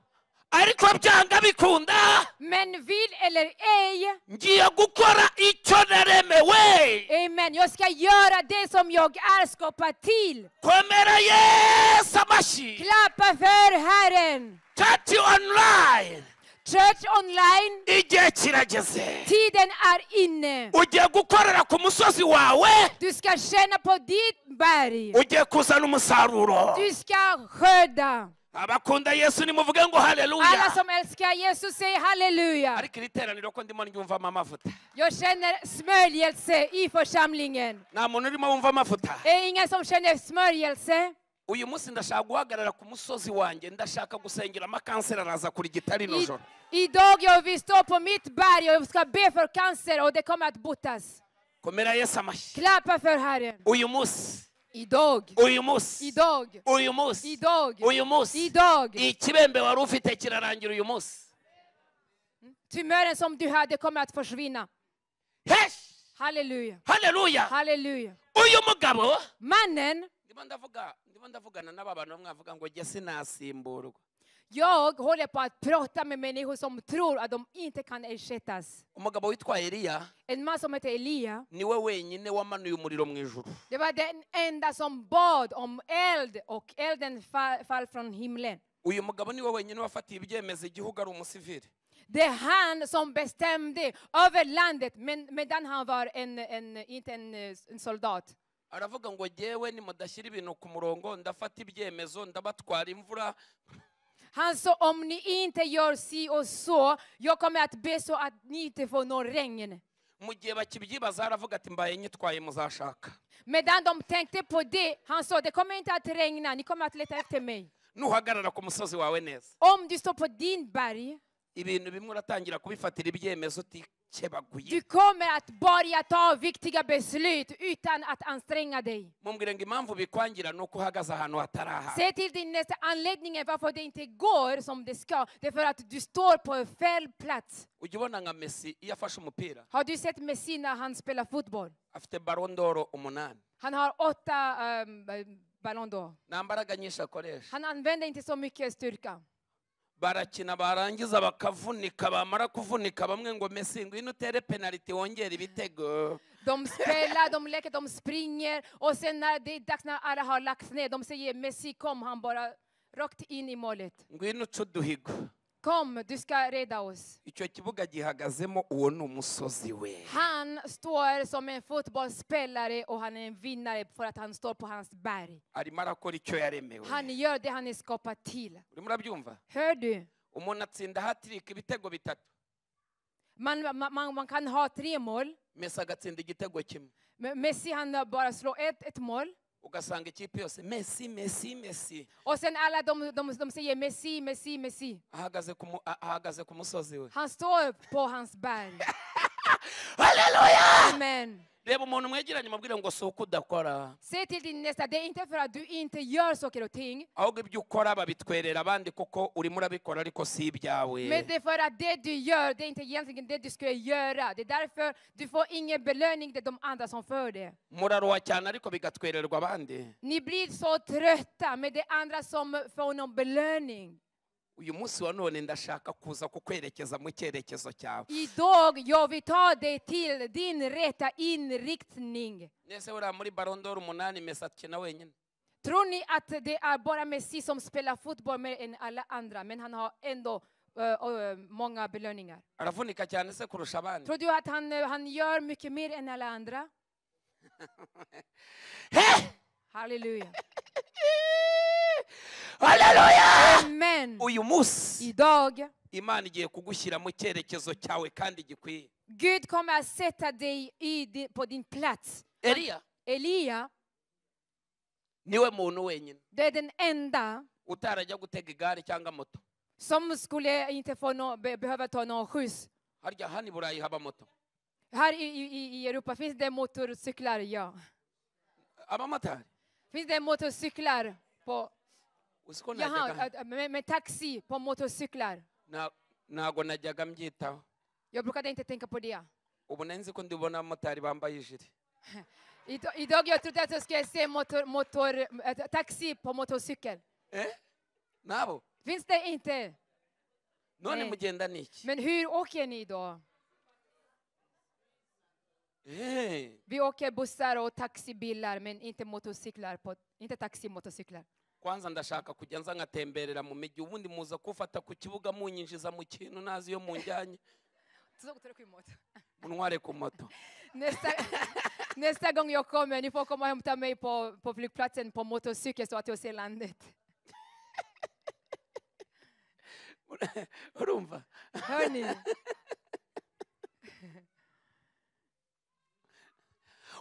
Ariko byanga bikunda, Men vill eller ej, ngiye gukora icyo naremewe. amen, jag ska göra det som jag är skapad till. Komera Yesu amashyi. Klappa för Herren. Church online. Church online, Igihe kirageze. tiden är inne. Ugiye gukorera ku musozi wawe. Du ska känna på ditt berg. Ugiye kuzana umusaruro. Du ska skörda. Abakunda Yesu nimuvuge ngo Alla haleluya. som älskar Jesus säger halleluja. Ariko iri teraniro ko ndimo nyumvamo amavuta. Jag känner smörjelse i församlingen. Nta muntu urimo wumva amavuta. Det är ingen som känner smörjelse. Uyu munsi ndashaka guhagarara ku musozi wanjye, ndashaka gusengera amakanseri araza kuri gitari nijoro. Idag jag vill stå på mitt berg och jag ska be för cancer och det kommer att botas. Komera Yesu amashyi. Klappa för Herren. Uyu munsi, Idag. uyu munsi, Idag. uyu munsi, Idag. uyu munsi, Idag. ikibembe wari ufite kirarangira uyu munsi. Tumören som du hade kommer att försvinna. Hesh! Halleluja. Haleluya. Halleluja. Uyu mugabo, Mannen, ndimo ndavugana n'aba bantu mwavuga ngo jye sinasimburwa. jag håller på att prata med människor som tror att de inte kan ersättas. Umugabo witwa Eliya En man som heter Elia, niwe wenyine wamanuye umuriro mu ijuru. det var den enda som bad om eld och elden fall från himlen. Uyu mugabo niwe wenyine wafatiye ibyemezo igihugu ari umusivili. Det är han som bestämde över landet medan han var inte en soldat. Aravuga ngo jyewe nimudashyira ibintu ku murongo ndafata ibyemezo ndabatwara imvura. Han sa, om ni inte gör si och så, jag kommer att be så att ni inte får någon regn. Mu gihe bakibyibaza aravuga ati mbaye nyitwaye muzashaka. Medan de tänkte på det, han sa, det kommer inte att regna, ni kommer att leta efter mig. Nuhagarara ku musozi wawe neza, Om du står på din berg, ibintu bimwe uratangira kubifatira ibyemezo utikebaguye. du kommer att börja ta viktiga beslut utan att anstränga dig. Mumbwire ngo impamvu bikwangira ni uko uhagaze ahantu hataraha. Se till din nästa anledning varför det inte går som det ska. Det är för att du står på fel plats. Ujya ubona nka Messi iyo afashe umupira Har du sett Messi när han spelar fotboll? afite Ballon d'Or 8. Han har 8 Ballon d'Or. Nta mbaraga nyinshi akoresha. Han använder inte så mycket styrka. Barakina barangiza bakavunika, bamara kuvunika bamwe ngo Messi ngwino utere penalty wongera ibitego. De spelar, de leker, de springer. Och sen när det är dags när alla har lagt ner, de säger Messi kom, han bara rakt in i målet. Ngwino uca uduhigo. kom, du ska rädda oss. icyo kibuga gihagazemo uwo ni umusozi we. Han står som en fotbollsspelare och han är en vinnare för att han står på hans berg. arimo arakora icyo yaremewe. Han gör det han är skapad till. urimo urabyumva? Hör du? umuntu atsinda hatirika ibitego bitatu, Man kan ha 3 mål. Messi agatsinda igitego kimwe, Messi han bara slår ett mål. ugasanga ikipe yose Messi Messi Messi, Och sen alla de säger Messi, Messi, Messi. ahagaze ku musozi we. Han står på hans berg. Haleluya! Amen. reba umuntu mwegeranye mubwire ngo si uko udakora, Säg till din nästa, det är inte för att du inte gör saker och ting. ahubwo ibyo ukora babitwerera abandi kuko urimo urabikora ariko si ibyawe. Men det är för att det du gör, det är inte egentligen det du ska göra. Det är därför du får ingen belöning, det är de andra som får det. muraruha cyane ariko bigatwererwa abandi. Ni blir så trötta, men det är andra som får någon belöning. uyu munsi wa none ndashaka kuza kukwerekeza mu cyerekezo cyawe. Idag, jag vill ta dig till din rätta inriktning. nese uriya muri Ballon d'Or 8 Messi akina wenyine? Tror ni att det är bara Messi som spelar fotboll mer än alla andra, men han har ändå många belöningar? aravunika cyane se kurusha abandi? Tror du att han gör mycket mer än alla andra? Halleluja. Haleluya! Amen. uyu munsi Idag, Imana igiye kugushyira mu cyerekezo cyawe kandi gikwiye. Gud kommer att sätta dig på din plats. Elia, niwe muntu wenyine det är den enda utarajya gutega igare cyangwa moto. som skulle inte behöva ta någon skjuts. harya hani Burayi haba moto? Här i Europa finns det motorcyklar, ja. abamotari Finns det motorcyklar på... usiko Jaha, najyaga med taxi på motorcyklar. ntago najyaga mbyitaho. Jag brukade inte tänka på det. ubu nzi ko ndibona abamotari bambaye ijiri. Idag jag trodde att jag skulle se taxi på motorcykel. nabo Finns det inte? none Nej. mugenda niki? Men hur åker ni då? Vi åker bussar och taxibilar, men inte motorcyklar, inte taximotorcyklar. kwanza ndashaka kujya nza ngatemberera mu mijyi, ubundi muza kufata ku kibuga munyinjiza mu kintu nazi yo munjyanye munware ku moto. Nästa gång jag kommer, ni får komma och hämta mig på flygplatsen på motorcykel så att jag ser landet. urumva? Hör ni?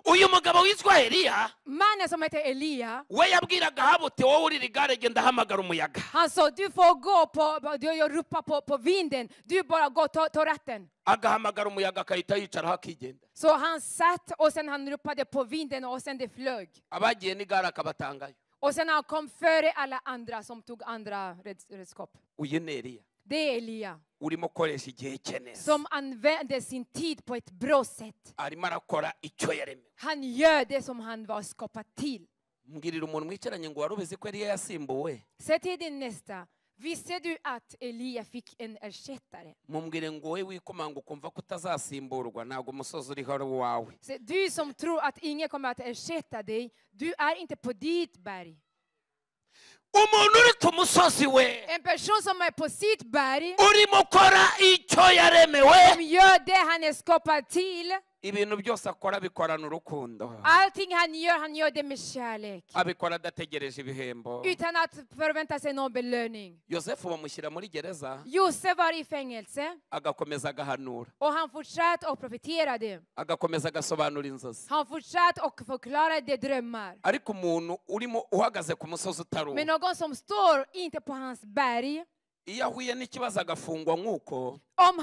uyu mugabo witwa Eliya, Mannen som heter Elia, we yabwiraga Ahabu ati wowe urira igare genda hamagara umuyaga. han sa du får gå du ropar på vinden, du bara gå ta ratten. agahamagara umuyaga akahita yicaraho akigenda. Så han satt och sen han ropade på vinden och sen det flög. abagiye n'igare akabatangayo. Och sen han kom före alla andra som tog andra redskap. uyu ni Eliya Det är Elia urimo ukoresha igihe cye neza. som använde sin tid på ett bra sätt. arimo arakora icyo yaremewe. Han gör det som han var skapad till. mbwirira umuntu mwicaranye ngo wari ubizi ko Eliya yasimbuwe? Säg till din nästa, visste du att Elia fick en ersättare? mumbwire ngo wowe wikomanga ukumva ko utazasimburwa, ntabwo umusozi uriho ari uwawe. Så du som tror att ingen kommer att ersätta dig, du är inte på ditt berg. umuntu uri ku musozi we En person som är på sitt berg, urimo ukora icyo yaremewe, som gör det han är skapad till. ibintu byose akora abikorana urukundo, Allting han gör det med kärlek. abikora adategereje ibihembo. Utan att förvänta sig någon belöning. yosefu bamushyira muri gereza Josef var i fängelse agakomeza agahanura, och han fortsatte och profeterade. agakomeza agasobanura inzozi. Han fortsatte och förklarade drömmar. ariko umuntu urimo uhagaze ku musozi utari Men uwo, någon som står inte på hans berg, iyo ahuye n'ikibazo agafungwa nk'uko, om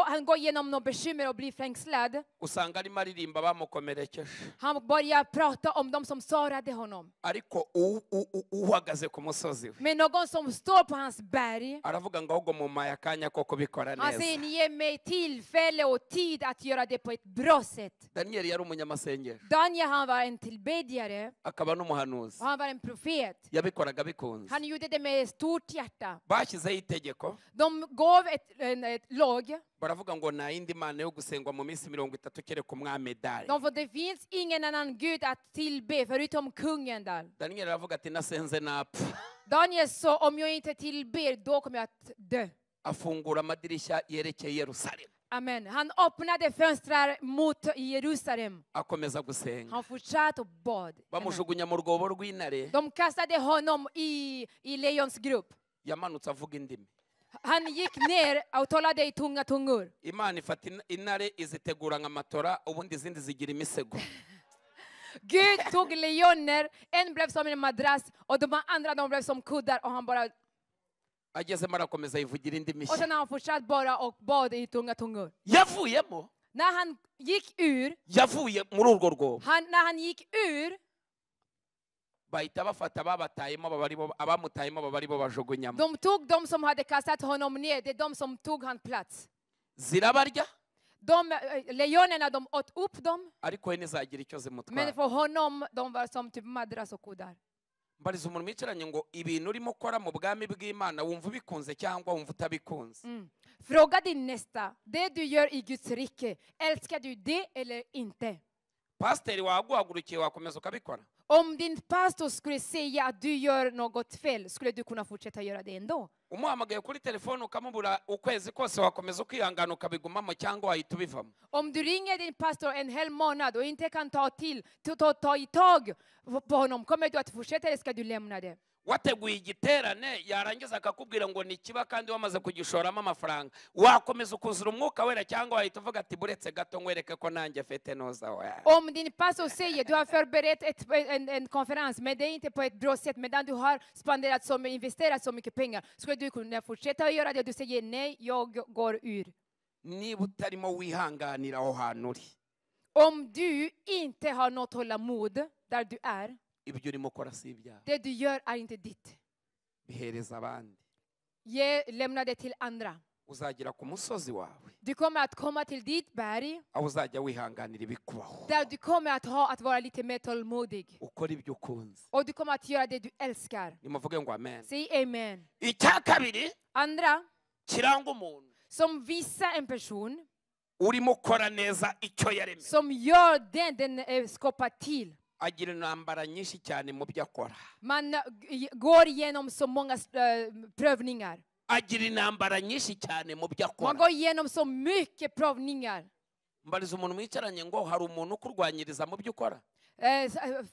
han går igenom något bekymmer och blir fängslad, usanga arimo aririmba bamukomerekeje. han börjar prata om dem som sårade honom. ariko uhagaze ku musozi we Men någon som står på hans berg, aravuga ngo ahubwo mumpaye akanya ko kubikora han säger, neza. ni ger mig tillfälle och tid att göra det på ett bra sätt. daniyeli yari umunyamasengesho Daniel, han var en tillbedjare akaba n'umuhanuzi, och han var en profet. yabikoraga bikunze. Han gjorde det med stort hjärta. bashyizeho itegeko De gav ett lag. baravuga ngo nta yindi mana yo gusengwa mu minsi 30 kereka umwami Dari. Det finns ingen annan Gud att tillbe förutom kungen där. daniyeli aravuga ati nasenze napfa. Daniel sa, om jag inte tillber, då kommer jag att dö. afungura amadirishya yerekeye Yerusalemu. Amen. Han öppnade fönster mot Jerusalem. Akomeza gusenga. Han fortsatte och bad. Bamujugunya mu rwobo rw'intare. De kastade honom i lejons grupp. Yamanutse avuga indimi. Han gick ner och talade i tunga tungor. Imana ifata intare izitegura nka matora, ubundi izindi zigira imisego. Gud tog lejoner, en blev som en madrass och de andra de blev som kuddar och han bara Ageze marakomeza yivugira indimi. och sen har han fortsatt bara och bad i tunga tungor. Yavuyemo. När han gick ur, Yavuye muri urwo rwobo. när han gick ur, Bahita bafata abamutayemo bari bo bajugunyamo. de tog de som hade kastat honom ner, det är de som tog hans plats. Zirabarya. Lejonerna de åt upp dem, Ariko we ntizagira icyo men zimutwara. för honom de var som typ madrass och kuddar. Mbariza umuntu mwicaranye ngo ibintu urimo ukora mu bwami bw'Imana wumva ubikunze cyangwa wumva utabikunze. Fråga din nästa, det du gör i Guds rike, älskar du det eller inte? Pasiteri waguhagurukiye wakomeza ukabikora. Om din pastor skulle säga att du gör något fel, skulle du kunna fortsätta göra det ändå? Umuhamagaye kuri telefone ukamubura ukwezi kose wakomeza ukihangana ukabigumamo cyangwa wahita ubivamo. Om du ringer din pastor en hel månad och inte kan ta i tag på honom, kommer du att fortsätta eller ska du lämna det? Wateguye igiterane yarangiza akakubwira ngo ni kiba kandi wamaze kugishoramo amafaranga, wakomeza ukuzura umwuka wera cyangwa wahita uvuga ati buretse gato nkwereke ko nanjye fete noza we. Om din pastor säger du har förberett en konferens, men det är inte på ett bra sätt, medan du har investerat så mycket pengar, skulle du kunna fortsätta att göra det? Du säger nej, jag går ur. Niba utarimo wihanganira aho hantu uri, Om du inte har något hållamod där du är, ibyo urimo ukora si ibyawe. det du gör är inte ditt. Bihereza abandi. Lämna det till andra. Uzagera ku musozi wawe Du kommer att komma till ditt berg, aho uzajya wihanganira ibikubaho, där du kommer att vara lite mer tålmodig. ukora ibyo ukunze. Och du kommer att göra det du älskar. Nimuvuge ngo amen. Säg amen. Icya kabiri Andra, kiranga umuntu som visar en person urimo ukora neza icyo yaremeye, som gör den skapar till. agira intambara nyinshi cyane mu byo akora. Man går igenom så många prövningar. Agira intambara nyinshi cyane mu byo Man akora. går igenom så mycket prövningar. Mbariza umuntu mwicaranye ngo hari umuntu ukurwanyiriza mu byo ukora.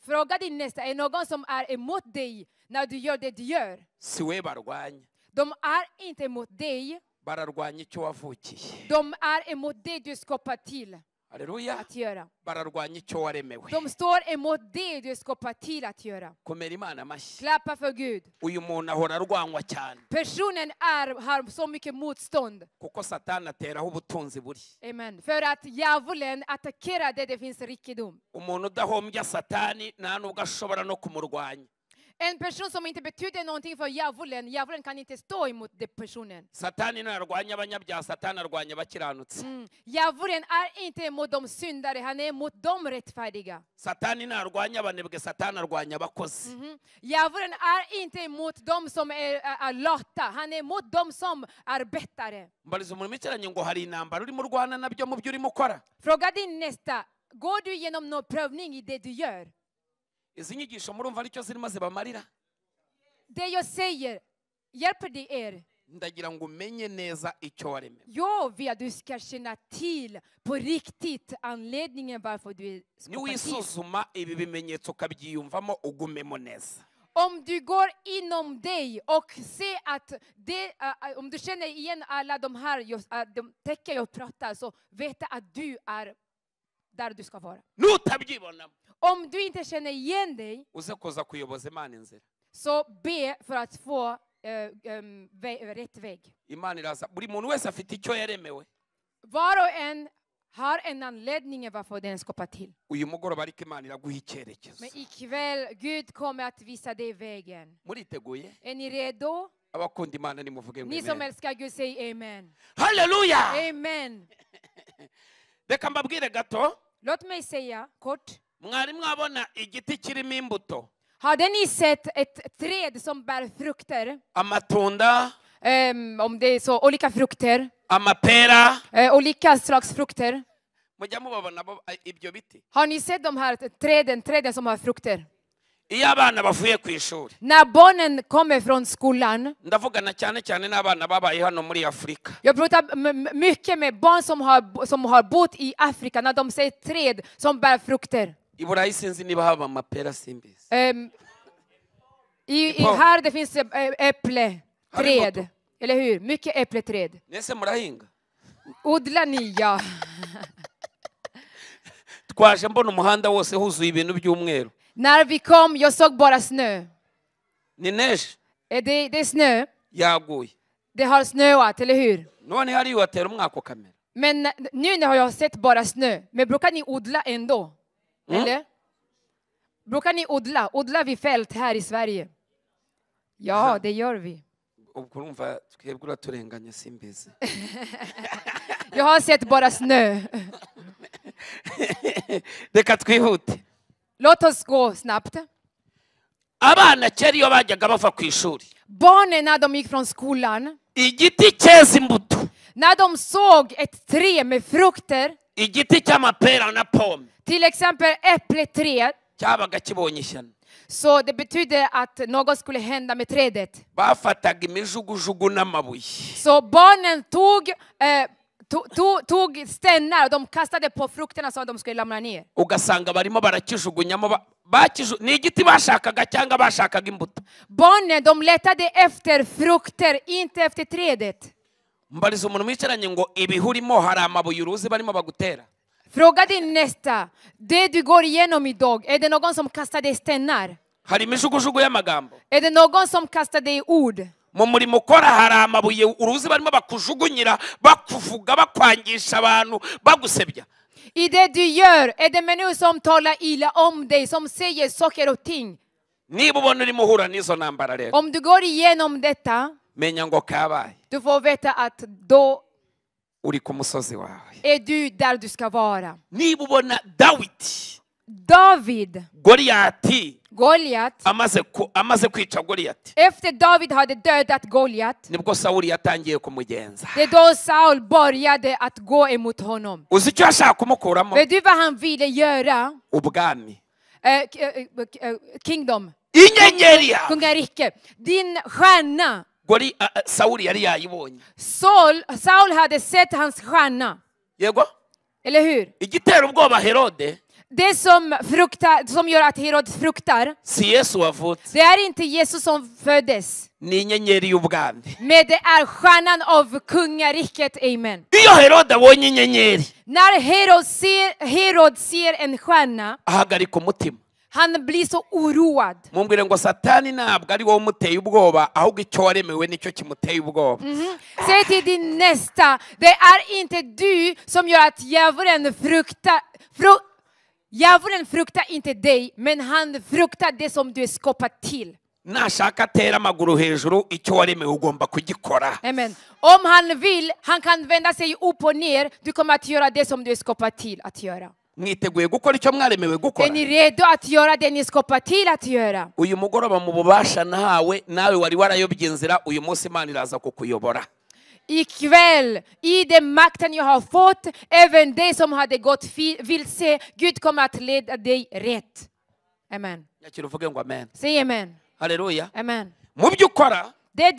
Fråga din nästa, är någon som är emot dig när du gör det du gör? Si we barwanya, De är inte emot dig. bararwanya icyo wavukiye. De är emot det du skapar till Haleluya. att göra. Bararwanya icyo waremewe. De står emot det du skapar till att göra. Komera Imana amashyi. Klappa för Gud. Uyu muntu ahora arwanywa cyane Personen har så mycket motstånd. kuko Satani ateraho ubutunzi buri. Amen. För att djävulen attackerar där det finns rikedom. Umuntu udahombya Satani nta nubwo ashobora no kumurwanya. En person som inte betyder någonting för djävulen kan inte stå emot den personen. Satani ntarwanya abanyabyaha, Satani arwanya abakiranutsi. Djävulen är inte emot de syndare, han är emot de rättfärdiga. Satani ntarwanya abanebwe, Satani arwanya abakozi. Djävulen är inte emot de som är lata, han är emot de som arbetare. Mbariza umuntu mwicaranye ngo hari intambara urimo urwana nabyo mu byo urimo ukora. Fråga din nästa, går du igenom någon prövning i det du gör? Izi nyigisho murumva aricyo zirimo zibamarira. Det jag säger, hjälper det er? Ndagira ngo umenye neza icyo waremewe. Jag vill att du ska känna till på riktigt anledningen varför du är skapad till. Niwisuzuma ibi bimenyetso ukabyiyumvamo ugumemo neza. Om du går inom dig och ser att om du känner igen alla de här de tecken jag pratar, så vet att du är där du ska vara. Nutabyibonamo Om du inte känner igen dig, uze kuza kuyoboza Imana inzira. så be för att få rätt väg. Imana iraza. Buri muntu wese afite icyo yaremewe. Var och en har en anledning varför den skapar till. Uyu mugoroba ariko Imana iraguha icyerekezo. Men ikväll, Gud kommer att visa dig vägen. Muriteguye? Är ni redo? Abakunda Imana nimuvuge ngo Ni som amen. älskar Gud, säg amen. Haleluya. Amen. Reka mbabwire gato. Låt mig säga kort. Mwari mwabona igiti kirimo imbuto? Hade ni sett ett träd som bär frukter? Amatunda, Om det är så, olika frukter. amapera. Olika slags frukter. Mujya mubabona ibyo biti? Har ni sett de här träden som har frukter? iyo abana bavuye ku ishuri När barnen kommer från skolan. ndavugana cyane cyane n'abana babaye hano muri Afrika. Jag pratar mycket med barn som har bott i Afrika när de ser träd som bär frukter. I Burayi sinzi niba haba amapera simbizi. Här det finns äppleträd. Eller hur? Mycket äppleträd. Nese murahinga? Odlar ni, ja. Twaje mbona umuhanda wose huzuye ibintu by'umweru. När vi kom, jag såg bara snö. Ni neige? Det är snö. Yaguye. Det har snöat, eller hur? None hari watera umwako kamera. Men nu har jag sett bara snö. Men brukar ni odla ändå? Eller? Brukar ni odla? Odlar vi fält här i Sverige? Ja, det gör vi. Ukurumva twebwe turenganya simbizi. Jag har sett bara snö. Reka twihute. Låt oss gå snabbt. Abana kera iyo bajyaga bava ku ishuri. Barnen när de gick från skolan. Igiti cyeza imbuto. När de såg ett träd med frukter. Igiti cy'amapera na pome. Till exempel äppleträd. Cyabaga kibonye ishyano. Så det betyder att något skulle hända med trädet. Bafataga imijugujugu n'amabuye. Så barnen tog stenar och de kastade på frukterna så att de skulle lämna ner. Ugasanga barimo barakijugunyamo ni igiti bashakaga cyangwa bashakaga imbuto. Barnen de letade efter frukter, inte efter trädet. Mbariza umuntu mwicaranye ngo ibihurimo hari amabuye uruzi barimo bagutera. Fråga din nästa, det du går igenom idag, är det någon som kastade stenar? Hari imijugujugu y'amagambo. Är det någon som kastade i ord? Mu murimo ukora hari amabuye uruzi barimo bakujugunyira bakuvuga bakwangisha abantu bagusebya. I det du gör är det människor som talar illa om dig, som säger saker och ting. Niba ubona urimo uhura n'izo ntambara rero, Om du går igenom detta, menya ngo kabaye du får veta att då uri ku musozi wawe. är du där du ska vara. Niba ubona David, Goliat, amaze kwica Goliat, efter David hade dödat Goliat, nibwo Sawuli yatangiye kumugenza. det är då Saul började att gå emot honom. Uzi icyo ashaka kumukuramo? Vet du vad han ville göra? Ubwami. Kingdom. Inyenyeri. Kungarike. Din stjärna. Saul yari yayibonye. Saul hade sett hans stjärna. Yego? Eller hur? Igitera ubwoba Herode. Det som gör att Herodes fruktar. Si Yesu wavutse. Det är inte Jesus som föddes. Ni inyenyeri y'ubwami. Men det är stjärnan av kungariket. Amen. Iyo Herode abonye inyenyeri. När Herod ser en stjärna. Ahagarika umutima. Han blir så oroad. Mumbwire ngo Satani ntabwo ari wowe umuteye ubwoba ahubwo icyo waremewe nicyo kimuteye ubwoba. Säg till din nästa, det är inte du som gör att djävulen fruktar inte dig, men han fruktar det som du är skapad till. Nashaka atera amaguru hejuru icyo waremewe ugomba kugikora. Amen. Om han vill, han kan vända sig upp och ner. Du kommer att göra det som du är skapad till att göra. Mwiteguye gukora icyo mwaremewe gukora? Är ni redo att göra det ni är skapad till att göra? Uyu mugoroba mu bubasha nawe wari warayobye inzira, uyu munsi Imana iraza kukuyobora. Ikväll, i den makten jag har fått, även det som hade gått vilse, Gud kommer att leda dig rätt. Amen. Amen. Säg amen. Halleluja. Amen. Mu byo ukora, det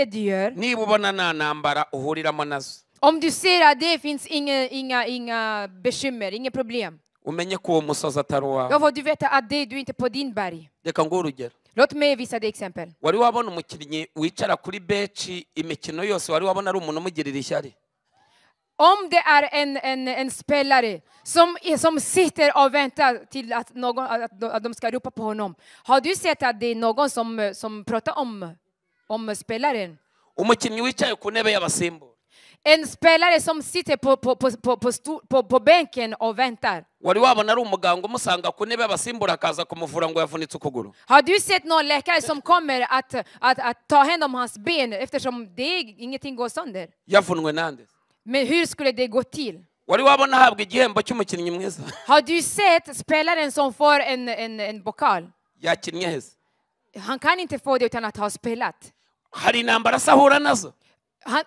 du gör, niba ubona nta ntambara uhuriramo nazo, om du ser att det finns inga bekymmer, inga problem, umenye ko uwo musozi atari uwawe. då får du veta att du inte på din berg. Reka nguhe urugero. Låt mig visa dig exempel. Wari wabona umukinnyi wicara kuri benchi imikino yose, wari wabona ari umuntu umugirira ishyari? Om det är en spelare som sitter och väntar till att de ska ropa på honom. Har du sett att det är någon som pratar om spelaren? Umukinnyi wicaye ku ntebe y'abasimbura. En spelare som sitter på bänken och väntar. Wari wabona ari umuganga umusanga ku ntebe y'abasimbura akaza kumuvura ngo yavunitse ukuguru? Har du sett någon läkare som kommer att ta hand om hans ben eftersom ingenting går sönder? Yavunwe nande? Men hur skulle det gå till? Wari wabona ahabwa igihembo cy'umukinnyi mwiza? Har du sett spelaren som får en pokal? Yakinnye hese? Han kan inte få det utan att ha spelat. Hari intambara sahura nazo?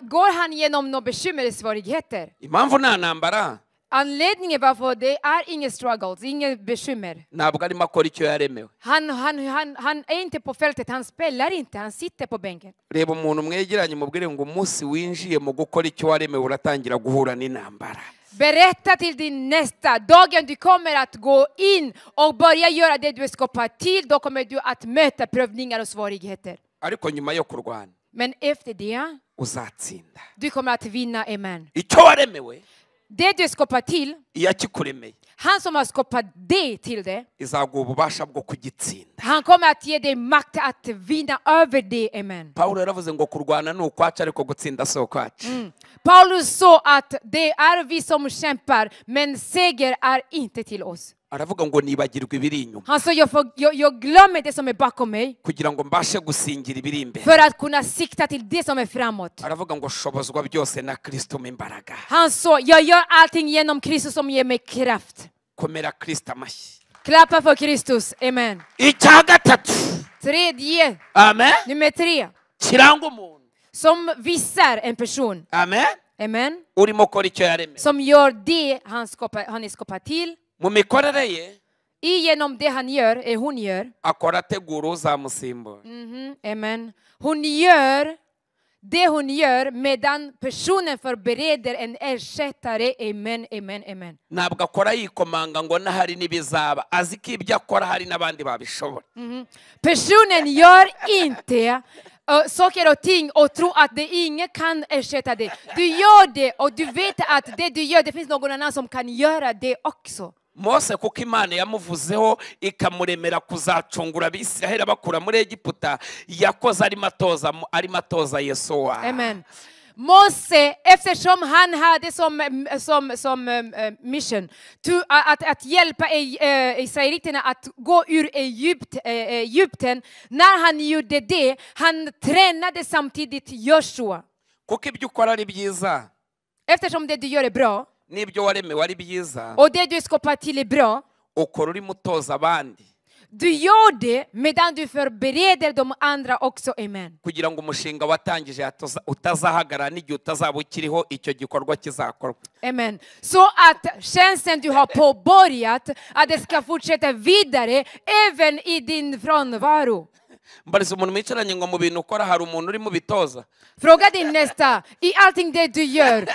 Går han genom några bekymmer, svårigheter? Impamvu nta ntambara Anledningen varför det är inga struggles, inga bekymmer. ntabwo arimo akora icyo yaremewe. Han är inte på fältet, han spelar inte, han sitter på bänken. Reba umuntu mwegeranye mubwire ngo umunsi winjiye mu gukora icyo waremewe uratangira guhura n'intambara. Berätta till din nästa, dagen du kommer att gå in och börja göra det du är skapad till, då kommer du att möta prövningar och svårigheter. Ariko nyuma yo kurwana Men efter det, uzatsinda. du kommer att vinna, amen. Icyo waremewe Det du är skapad till, iyo akikuremeye han som har skapat dig till det, izaguha ububasha bwo kugitsinda. han kommer att ge dig makt att vinna över det, amen. Pawulo yaravuze ngo kurwana ni ukwacu ariko gutsinda si ukwacu. Paulus sa att det är vi som kämpar, men seger är inte till oss. Aravuga ngo nibagirwe ibiri inyuma Han sa, jag glömmer det som är bakom mig kugira ngo mbashe gusingira ibiri imbere. för att kunna sikta till det som är framåt. Aravuga ngo shobozwa byose na Kristo mu imbaraga. Han sa, jag gör allting genom Kristus som ger mig kraft. Komera Kristo amashyi. Klappa för Kristus, amen. Icya gatatu, Tredje, amen, nummer 3, kiranga umuntu, som visar en person, amen, amen, urimo ukora icyo yaremewe. som gör det han är skapad till. Mu mikorere ye Genom det han gör, hon gör, akora ategura uzamusimbura. amen. Hon gör det hon gör medan personen förbereder en ersättare, amen, amen, amen. Ntabwo akora yikomanga ngo n'ahari n'ibizaba, azi ko ibyo akora hari n'abandi babishobora. Personen gör inte saker och ting och tror att det ingen kan ersätta det. Du gör det och du vet att det du gör, det finns någon annan som kan göra det också. Mose kuko Imana yamuvuzeho ikamuremera kuzacungura Abisiraheli bakura muri Egiputa, yakoze arimo atoza Yesuwa. Amen. Mose, eftersom han hade som mission att hjälpa israeliterna att gå ur Egypten, när han gjorde det, han tränade samtidigt Joshua. Kuko ibyo ukora ari byiza, Eftersom det du gör är bra, n'ibyo waremewe ari byiza, och det du är skapad till är bra, ukora urimo utoza abandi du gör det medan du förbereder de andra också, amen. kugira ngo umushinga watangije utazahagarara n'igihe utazaba ukiriho icyo gikorwa kizakorwa. Amen. Så att tjänsten du har påbörjat, att det ska fortsätta vidare även i din frånvaro. Mbariza umuntu mwicaranye ngo mu bintu ukora hari umuntu uri mu bitoza. Fråga din nästa, i allting det du gör,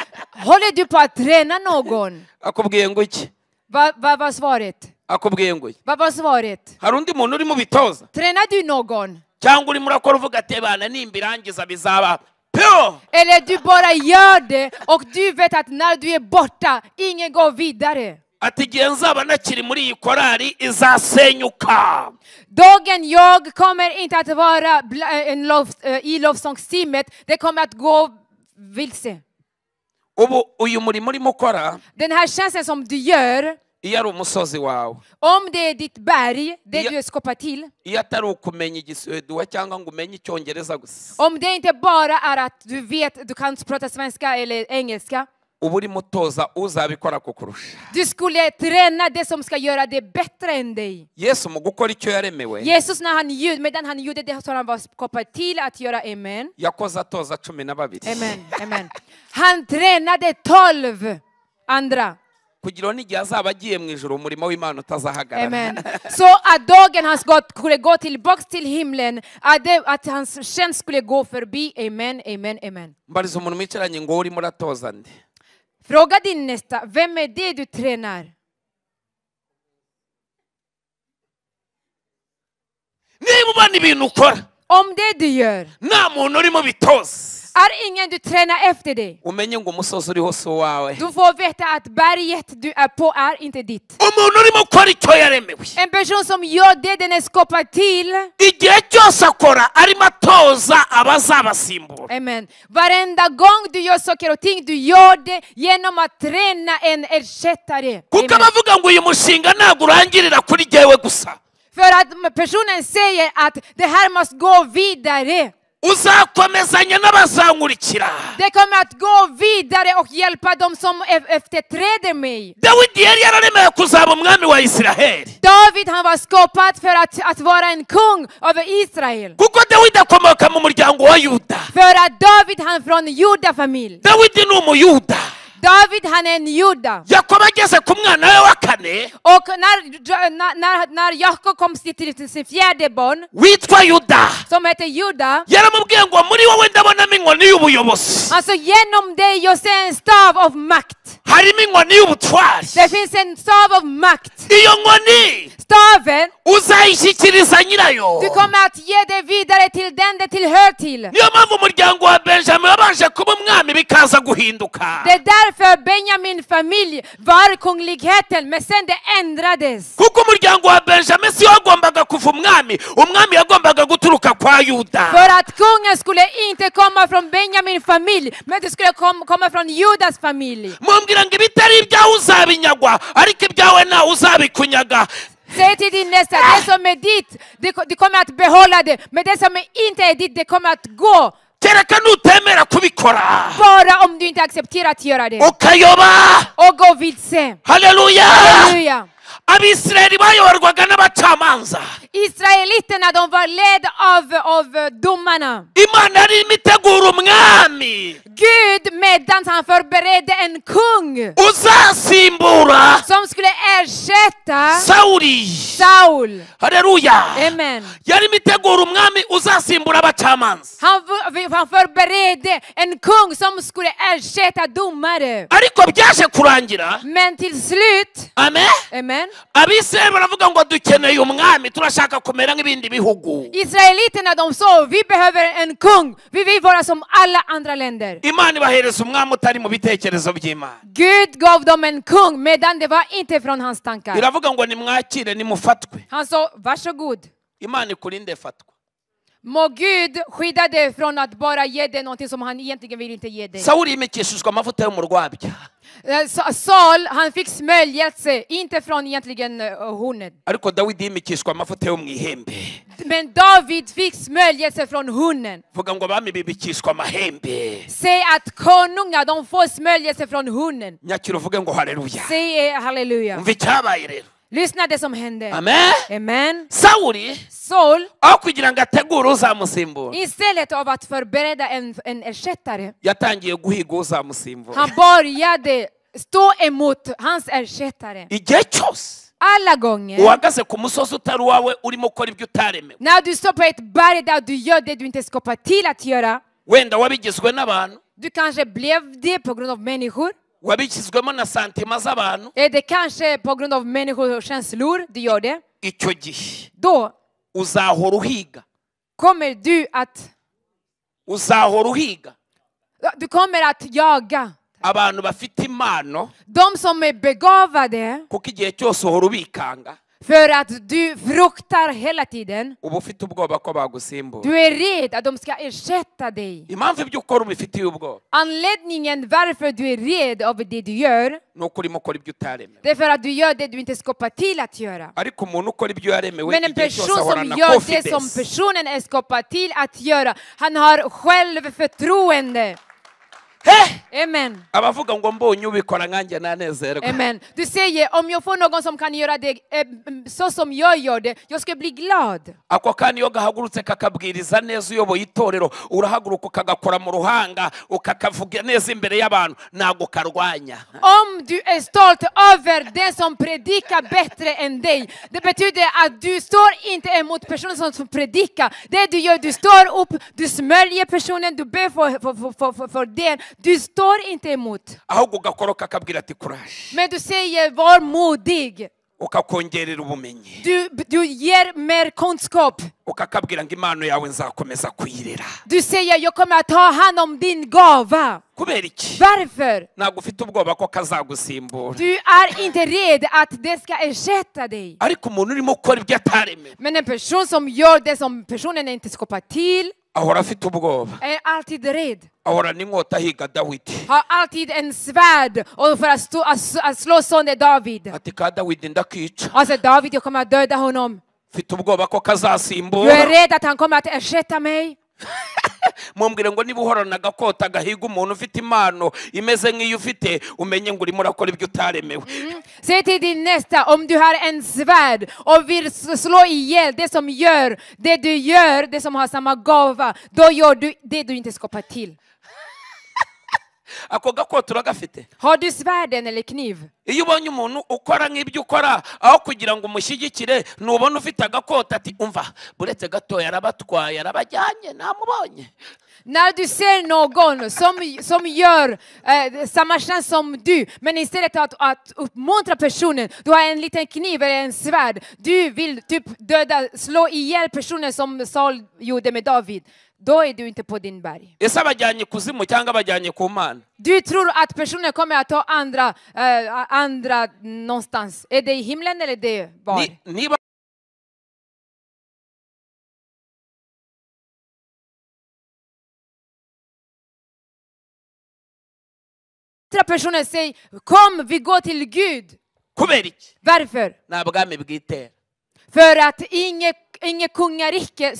håller du på att träna någon? Akubwiye ngo iki? Vad var svaret? Akubwiye ngo iki? Vad var svaret? Hari undi muntu uri mu bitoza? Tränar du någon? Cyangwa urimo urakora uvuga ati bana nimbirangiza bizaba pyo? Eller du bara gör det och du vet att när du är borta, ingen går vidare. Ati igihe nzaba nakiri muri iyi korari izasenyuka. Dagen jag kommer inte att vara i lovsångsteamet, det kommer att gå vilse. Ubu uyu murimo urimo ukora, Den här tjänsten som du gör, iyo ari umusozi wawe, om det är ditt berg, det du är skapad till, iyo atari ukumenya igiswahili cyangwa ngo umenye icyongereza gusa, om det inte bara är att du vet, du kan prata svenska eller engelska, uba urimo utoza uzabikora kukurusha. du skulle träna det som ska göra det bättre än dig. Yesu mu gukora icyo yaremewe, Jesus, medan han gjorde det som han var skapad till att göra, amen. yakoze atoza 12. Amen, amen. Han tränade 12 andra. Kugira n'igihe azaba agiye mu ijuru umurimo w'Imana utazahagarara. Amen. Så att dagen han skulle gå tillbaka till himlen, att hans tjänst skulle gå förbi, amen, amen, amen. Mbariza umuntu mwicaranye ngo urimo uratoza nde? Fråga din nästa, vem är det du tränar? Niba ubona ibintu ukora, Om det du gör, nta muntu uri mu bitoza, är ingen du tränar efter det, umenye ngo umusozi uriho si uwawe. du får veta att berget du är på är inte ditt. Umuntu urimo ukora icyo yaremewe, En person som gör det den är skapad till, igihe cyose akora arimo atoza abazabasimbura. amen. Varenda gång du gör saker och ting, du gör det genom att träna en ersättare. Kuko Amen. abavuga ngo uyu mushinga ntabwo urangirira kuri jyewe gusa, För att personen säger att det här måste gå vidare. uzakomezanya n'abazankurikira. Det kommer att gå vidare och hjälpa dem som efterträder mig. Dawidi yari yararemewe kuzaba umwami wa Isiraheli, David, han var skapad för att vara en kung över Israel. kuko Dawidi akomoka mu muryango wa Yuda. För att David, han från Juda familj. Dawidi ni umuyuda, David han är en juda. yakobo ageze ku mwana we wa kane Och när Jakob kom till sin fjärde barn, witwa yuda som heter Juda, yaramubwiye ngo muri wowe ndabonamo inkoni y'ubuyobozi, alltså genom dig jag ser en stav av makt. harimo inkoni y'ubutwari. Det finns en stav av makt. iyo nkoni Staven, uzayishyikiriza nyirayo. du kommer att ge det vidare till den det tillhör till. niyo mpamvu umuryango wa benjamin wabanje kuba umwami bikaza guhinduka, Det är därför Benjamin familj var kungligheten, men sen det ändrades. kuko umuryango wa benjamin si wagombaga kuva umwami, umwami yagombaga guturuka kwa yuda. För att kungen skulle inte komma från Benjamin familj, men det skulle komma från Judas familj. mumbwira ngo ibitari ibyawe uzabinyagwa, ariko ibyawe nawe uzabikunyaga. Säg till din nästa, det som är ditt, du kommer att behålla det, men det som inte är ditt, det kommer att gå. kereka nutemera kubikora Bara om du inte accepterar att göra det. ukayoba. Och gå vilse. Halleluja. Halleluja. abisirayeli bayoborwaga n'abacamanza, Israeliterna, de var led av domarna. imana yari irimo itegura umwami Gud medan han förberedde en kung uzasimbura som skulle ersätta sawuli. Saul. Halleluja. Amen. yari irimo itegura umwami uzasimbura abacamanza, Han förberedde en kung som skulle ersätta domare. ariko byaje kurangira. Men till slut, amen, amen, abisirayeli baravuga ngo dukeneye umwami, turashaka kumera nk'ibindi bihugu. israeliterna de sa, vi behöver en kung, vi vill vara som alla andra länder. imana ibahereza umwami utari mu bitekerezo by'imana, Gud gav dem en kung, medan det var inte från hans tankar. iravuga ngo nimwakire nimufatwe. Han sa, varsågod. imana ikurinde fatwa. Må Gud skydda dig från att bara ge dig någonting som han egentligen vill inte ge dig. sawuli yimikishijwe amavuta yo mu rwabya, Saul, han fick smörjelse, inte från egentligen hornet. ariko dawidi yimikishwa amavuta yo mu ihembe. Men David fick smörjelse från hornen. vuga ngo abami bibikishwa amahembe. Säg att konungar, de får smörjelse från hornen. nyakira uvuge ngo haleluya. Säg halleluja. umva icyabaye rero. Lyssna det som hände. amen. Amen. sawuli Saul, aho kugira ngo ategure uzamusimbura, istället av att förbereda en ersättare, yatangiye guhiga uzamusimbura. han började stå emot hans ersättare. igihe cyose Alla gånger. uhagaze ku musozi utari uwawe urimo ukora ibyo utaremewe, När du står på ett berg där du gör det du inte skapar till att göra. wenda wabigizwe n'abantu, Du kanske blev det på grund av människor. wabikizwemo na santima z'abantu, Är det kanske på grund av människors känslor du gör det? icyo gihe Då uzahora uhiga, kommer du att jaga abantu bafite impano, de som är begåvade, kuko igihe cyose uhora ubikanga, för att du fruktar hela tiden. uba ufite ubwoba ko bagusimbura. Du är rädd att de ska ersätta dig. impamvu ibyo ukora ubifitiye ubwoba Anledningen varför du är rädd av det du gör, ni uko urimo ukora ibyo utaremewe. det är för att du gör det du inte skapar till att göra. ariko umuntu ukora ibyo yaremewe Men en igihe cyose person som ahorana gör det som confidence. personen är skapad till att göra, han har självförtroende. Amen. abavuga ngo mbonye ubikora nkanjye nanezerwa. Amen. Du säger, om jag får någon som kan göra det så som jag gör det, jag ska bli glad. ako kanya iyo gahagurutse kakabwiriza neza uyoboye itorero, urahaguruka ukagakora mu ruhanga ukakavuga neza imbere y'abantu, ntabwo karwanya. Om du är stolt över det som predikar bättre än dig, det betyder att du står inte emot personen som predikar. Det du gör, du står upp, du smörjer personen, du ber för det. Du står inte emot. ahubwo ugakora ukakabwira ati courage, Men du säger, var modig. ukakongerera ubumenyi, Du ger mer kunskap. ukakabwira ngo impano yawe nzakomeza kuyirera. Du säger, jag kommer att ta hand om din gåva. kubera iki? Varför? ntabwo ufite ubwoba ko kazagusimbura, Du är inte rädd att det ska ersätta dig. ariko umuntu urimo ukora ibyo ataremewe Men en person som gör det som personen inte skapar till ahora afite ubwoba, är alltid rädd. ahora n'inkota ahiga Dawidi. Har alltid en svärd och för att slå sönder David. ati ka Dawidi ndakica, Alltså David, jag kommer att döda honom. mfite ubwoba ko Du är kazasimbura. rädd att han kommer att ersätta mig. mumbwire ngo niba uhorana agakota gahiga umuntu ufite impano imeze nk'iyo ufite, umenye ngo urimo urakora ibyo utaremewe. Säg till din nästa, om du har en svärd och vill slå ihjäl det som gör, det du gör, det som har samma gåva, då gör du det du inte skapar till. ako gakota uragafite? Har du svärden eller kniv? Iyo ubonye umuntu ukora nk'ibyo ukora aho kugira ngo umushyigikire nubona ufite agakota ati umva buretse gatoya arabatwaye arabajyanye namubonye. När du ser någon som gör samma tjänst som du, men istället att uppmuntra personen, du har en liten kniv eller en svärd, du vill typ slå ihjäl personen som Saul gjorde med David, då är du inte på din berg. Ese abajyanye kuzimu cyangwa abajyanye ku Mana? Du tror att personen kommer att ta andra någonstans. Är det i himlen eller det var? Niba Personen säger, kom vi går till Gud. kubera iki? Varför? Nta bwami bwitera. För att inget kungarike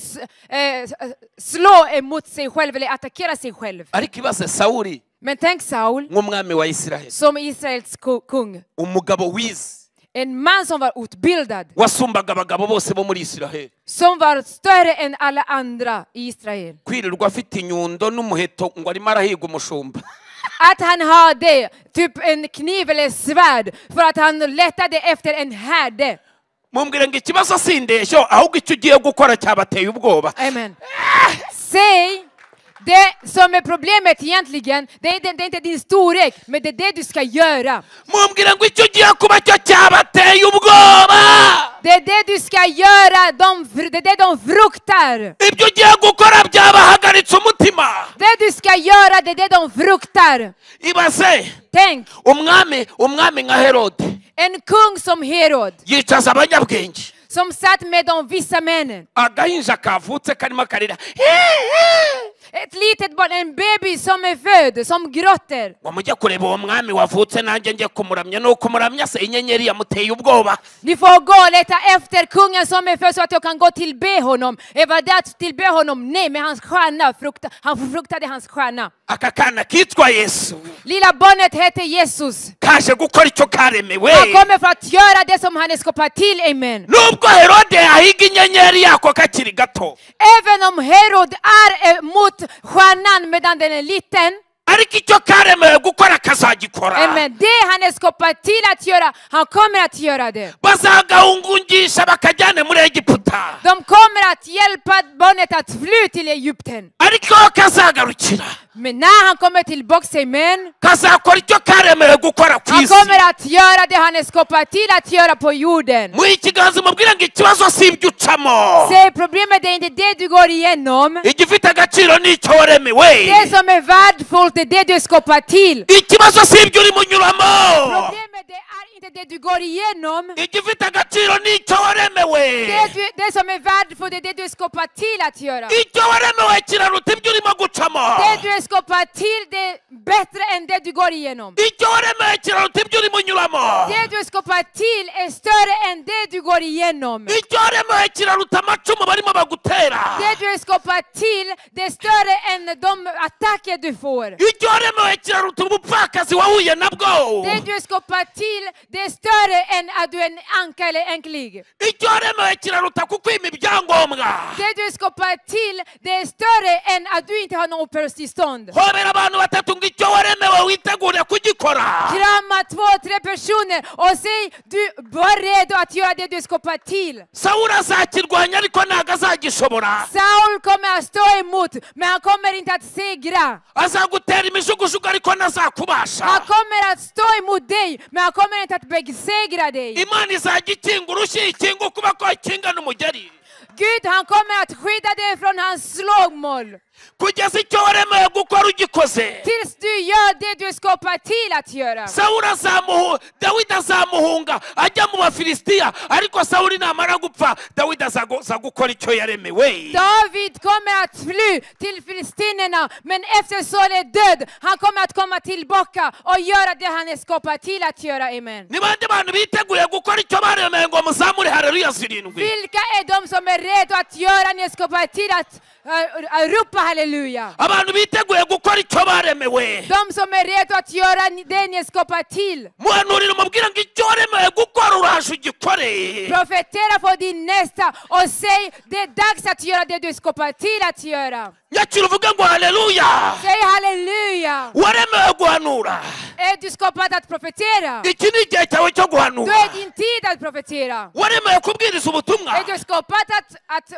slår emot sig själv eller attackerar sig själv. Ariko ibaze Sawuli Men tänk Saul nk'umwami wa Isiraheli, som Israels kung. umugabo wize En man som var utbildad. wasumbaga abagabo bose bo muri Isiraheli, Som var större än alla andra i Israel. kwirirwa afite inyundo n'umuheto ngo arimo arahiga umushumba. Att han hade typ en kniv eller svärd för att han letade efter en herde. Mumbwire ngo ikibazo si indeshyo ahubwo icyo ugiye gukora cyabateye ubwoba. Amen. Säg, det som är problemet egentligen, det är inte din storlek, men det är det du ska göra. Mumbwire ngo icyo ugiye kuba cyo cyabateye ubwoba. Det är det du ska göra, det är det de fruktar. Ibyo ugiye gukora byabahagaritse umutima. Det du ska göra, det är det de fruktar. Ibaze Tänk, umwami nka Herode en kung som Herod, yicaza abanyabwenge, som satt med de vissa männen. agahinja kavutse karimo karira, Ett litet barn, en baby som är född, som gråter. ngo mujye kureba uwo mwami wavutse nanjye njye kumuramya. Ni ukumuramya se inyenyeri yamuteye ubwoba. Ni får gå och leta efter kungen som är född så att jag kan gå tillbe honom. Var det att tillbe honom? Nej, men hans stjärna, han fruktade hans stjärna. Aka kana kitwa Yesu Lilla barnet heter Jesus. kaje gukora icyo karemewe. Han kommer för att göra det som han är skapad till, amen. Nubwo Herode ahiga inyenyeri yako kakiri gato, Även om Herod är mot stjärnan medan den är liten, ariko icyo karemewe gukora kazagikora. amen, det han är skapad till att göra, han kommer att göra det. Bazagahungungisha bakajyane muri Egiputa, De kommer att hjälpa barnet att fly till Egypten. ariko kazagarukira Men när han kommer tillbaka, amen, kazakora icyo karemewe gukora ku han isi. kommer att göra det han är skapad till att göra på jorden. Mu ikiganza mubwira ngo ikibazo si ibyo ucamo, Se, problemet är inte det du går igenom. igifite agaciro ni icyo waremewe. Det som är värdefullt är det du är skapad till. Ikibazo si ibyo urimo unyuramo, Problemet är inte det du går igenom. igifite agaciro ni icyo waremewe. Det som är värdefullt är det du är skapad till att göra. Icyo waremewe kiraruta ibyo urimo gucamo. Det du är skapad till, det är bättre än det du går igenom. Icyo waremewe kiraruta ibyo urimo unyuramo. Det du är skapad till är större än det du går igenom. Icyo waremewe kiraruta amacumu barimo bagutera. Det du är skapad till, det är större än de attacker du får. Icyo waremewe kiraruta ubupfakazi wahuye nabwo. Det du är skapad till, det är större än att du är en anka eller enklig. Icyo waremewe kiraruta kukwima ibyangombwa. Det du är skapad till, det är större än att du inte har något uppehållstillstånd. Hobera abantu batatu ngo icyo waremewe witegure kugikora. Krama 2-3 personer och säg, du var redo att göra det du är skapad till. Sawuli azakirwanya ariko ntago azagishobora. Saul kommer att stå emot, men han kommer inte att segra. Azagutera imijugujugu ariko ntazakubasha. Han kommer att stå emot dig, men han kommer inte att besegra dig. Imana izajya ikinga urushyi ikinga ukuboko ikinga n'umugeri. Gud, han kommer att skydda dig från hans slagmål. Kugeza icyo waremewe gukora ugikoze. Tills du gör det du är skapad till att göra. Dawidi azamuhunga ajya mu Bafilisitiya, ariko Sawuli namara gupfa Dawidi aza gukora icyo yaremewe. David kommer att fly till filistinerna, men efter Saul är död, han kommer att komma tillbaka och göra det han är skapad till att göra, amen. Ni bande bantu biteguye gukora icyo baremewe ngo muzamure haleluya zirindwi. Vilka är de som är redo att göra, ni är skapad till att ropa halleluja? Abantu biteguye gukora icyo baremewe. De som är redo att göra det ni är skapad till. Muhanurira umubwira ngo icyo waremewe gukora uraje ugikore. ukore. Profetera för din nästa och säg det är dags att göra det du skapar till att göra. Nyakira uvuge ngo haleluya. Säg halleluja. Waremewe guhanura. Är du skapad att profetera? Iki ni igihe cyawe cyo Då guhanura. är din tid att profetera. Waremewe kubwiriza ubutumwa. Är du skapad att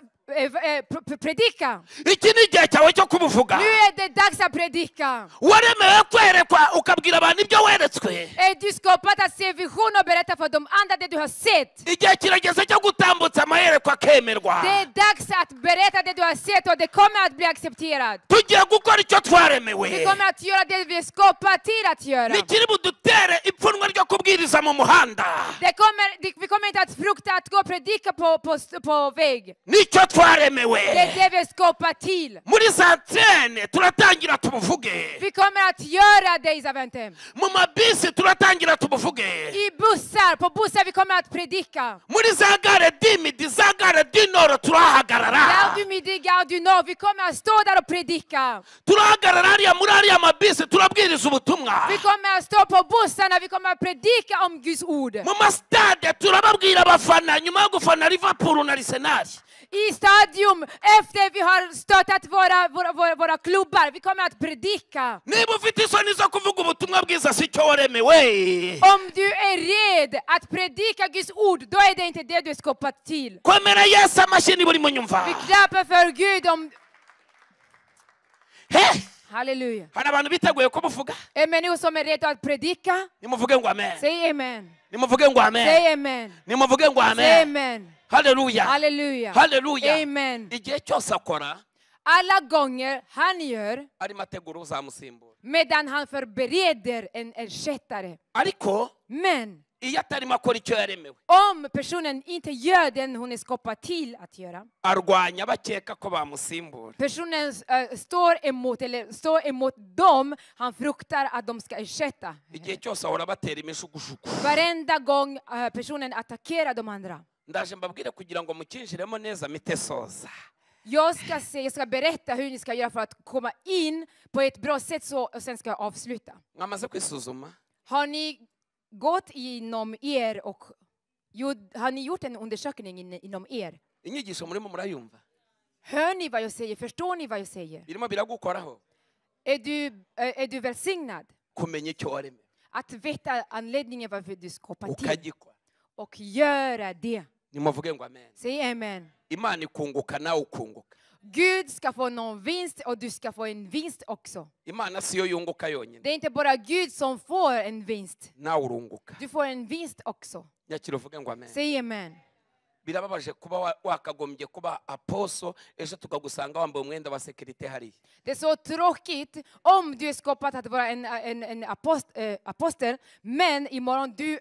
predika? Iki ni igihe cyawe cyo kubuvuga. Nu är det dags att predika. Waremewe kwerekwa ukabwira abantu ibyo weretswe. Är du skapad att se vision och berätta för de andra det du har sett? Igihe kirageze cyo gutambutsa amayerekwa akemerwa. Det är dags att berätta det du har sett och det kommer att bli accepterat. Tugiye gukora icyo Vi twaremewe. kommer att göra det vi är skapade till att göra. Nikiri budutere ipfunwe ryo kubwiriza mu muhanda. Vi kommer inte att frukta att gå och predika på väg. Nicyo Det twaremewe. är det vi är skapade till. Muri santene turatangira tubuvuge. Vi kommer att göra det, Isaventem. Mu mabisi turatangira tubuvuge. På bussar vi kommer att predika. Muri za gare dimidi za gare dinoro turahagarara. Gare du Midi, Gare du Nord, vi kommer att stå där och predika. Turahagarara hariya muri ariya mabisi turabwiriza ubutumwa. Vi kommer att stå på bussarna, vi kommer att predika om Guds ord. Mu mastade turababwira abafana nyuma yo gufana Liverpool na Arsenal. I stadium, efter vi har stöttat våra klubbar, vi kommer att predika. Niba ufite isoni zo kuvuga ubutumwa bwiza si cyo waremewe. Om du är rädd att predika Guds ord, då är det inte det du är skapad till. Komera Yesu amashyi buri munyumva. Vi klappar för Gud om... He! Halleluja. Hari abantu biteguye kubuvuga. En människa som är redo att predika, Nimuvuge ngo amen. säg amen. Nimuvuge ngo amen. Säg amen. Nimuvuge ngo Säg amen. amen. Halleluja. Halleluja. Halleluja. Amen. Igihe cyose akora Alla gånger han gör, arimo ategura uzamusimbura. medan han förbereder en ersättare. Ariko Men iyo atarimo akora icyo yaremewe om personen inte gör den hon är skapad till att göra, arwanya bakeka ko bamusimbura. personen står emot dem han fruktar att de ska ersätta. Igihe cyose ahora batera imishukushuku. Varenda gång personen attackerar de andra. Ndaje mbabwire kugira ngo mukinjiremo neza mitesoza. Jag ska berätta hur ni ska göra för att komma in på ett bra sätt, och sen ska jag avsluta. Mwamaze kwisuzuma. Har ni gått inom er och har ni gjort en undersökning inom er? Inyigisho murimo murayumva. Hör ni vad jag säger? Förstår ni vad jag säger? Birimo biragukoraho. Är du välsignad Kumenya icyo waremewe. att veta anledningen varför du skapar till Ukagikora. och göra det? Nimuvuge ngo amen. Säg amen. Imana ikunguka nawe ukunguka. Gud ska få någon vinst och du ska få en vinst också. Imana siyo yunguka yonyine. Det är inte bara Gud som får en vinst. Nawe urunguka. Du får en vinst också. Nyakira uvuge ngo amen. Säg amen. Birababaje kuba wakagombye kuba aposo ejo tukagusanga wambaye umwenda wa sekirite hariya. Det är så tråkigt om du är skapad att vara en apostel, men imorgon du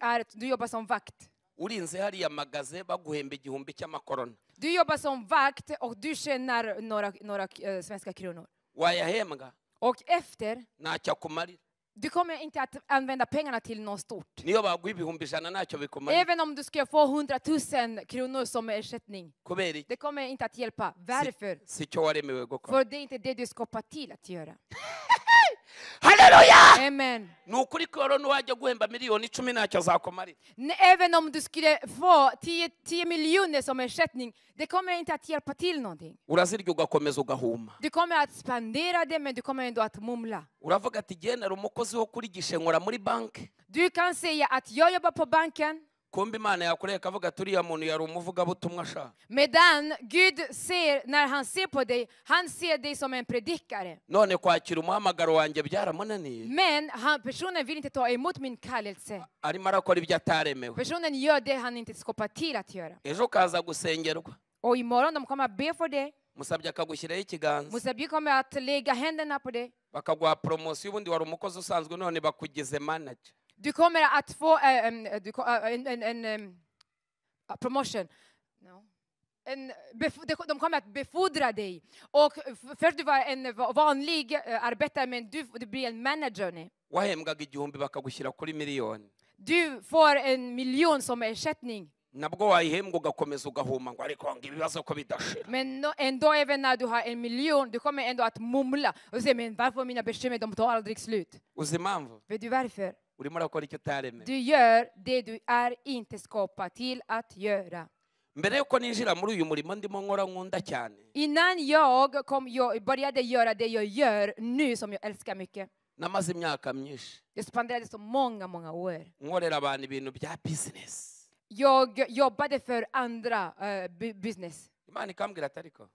jobbar som vakt. Urinze hariya magaze baguhemba igihumbi cy'amakorona. Du jobbar som vakt och du tjänar några svenska kronor. Wayahembwa Och efter, ntacyo akumarira. du kommer inte att använda pengarna till något stort. Niyo baguha ibihumbi ijana ntacyo bikumarira. Även om du ska få 100 000 kronor som ersättning. Kubera iki? Det kommer inte att hjälpa. Varför? Si cyo waremewe gukora. För det är inte det du skapar till att göra. Haleluya! Amen. Ni ukuri ko rero nuwajya guhemba miliyoni 10 ntacyo azakumarira. Även om du skulle få 10 miljoner som ersättning, det kommer inte att hjälpa till någonting. Urazirya ugakomeza ugahuma. Du kommer att spendera det, men du kommer ändå att mumla. Uravuga ati genera umukozi wo kuri gishenkora muri banki. Du kan säga att jag jobbar på banken. Kumbe Imana yakureka avuga turiya muntu yari umuvugabutumwa ashaka. Medan Gud ser, när han ser på dig, han ser dig som en predikare. None kwakira umuhamagaro wanjye byaramunaniye. Men personen vill inte ta emot min kallelse. Arimo arakora ibyo ataremewe. Personen gör det han inte skapar till att göra. Ejo kaza gusengerwa. Och imorgon de kommer att be för dig. Musabye akagushyiraho ikiganza. Musabye kommer att lägga händerna på dig. Bakaguha promosiyo ubundi wari umukozi usanzwe none bakugize manager. Du kommer att få en promotion. No. De kommer att befordra dig. Och först du var en vanlig arbetare, men du blir en manager nu. Wahembwaga igihumbi bakagushyira kuri miliyoni. Du får 1 miljon som ersättning. Nabwo wayihembwa ugakomeza ugahuma ngo ariko ngo ibibazo ko bidashira. Men ändå även när du har 1 miljon, du kommer ändå att mumla och säga, men varför mina bekymmer, de tar aldrig slut. Uzi impamvu? Vet du varför? urimo urakora icyo utaremewe. Du gör det du är inte skapad till att göra. Mbere yuko ninjira muri uyu murimo ndimo nkora nkunda cyane, Innan jag började göra det jag gör nu som jag älskar mycket. namaze imyaka myinshi Jag spenderade så många år. nkorera abantu ibintu bya business. Jag jobbade för andra business. Imana ikambwira ati ariko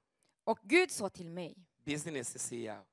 Och Gud sa till mig, business si iyawe.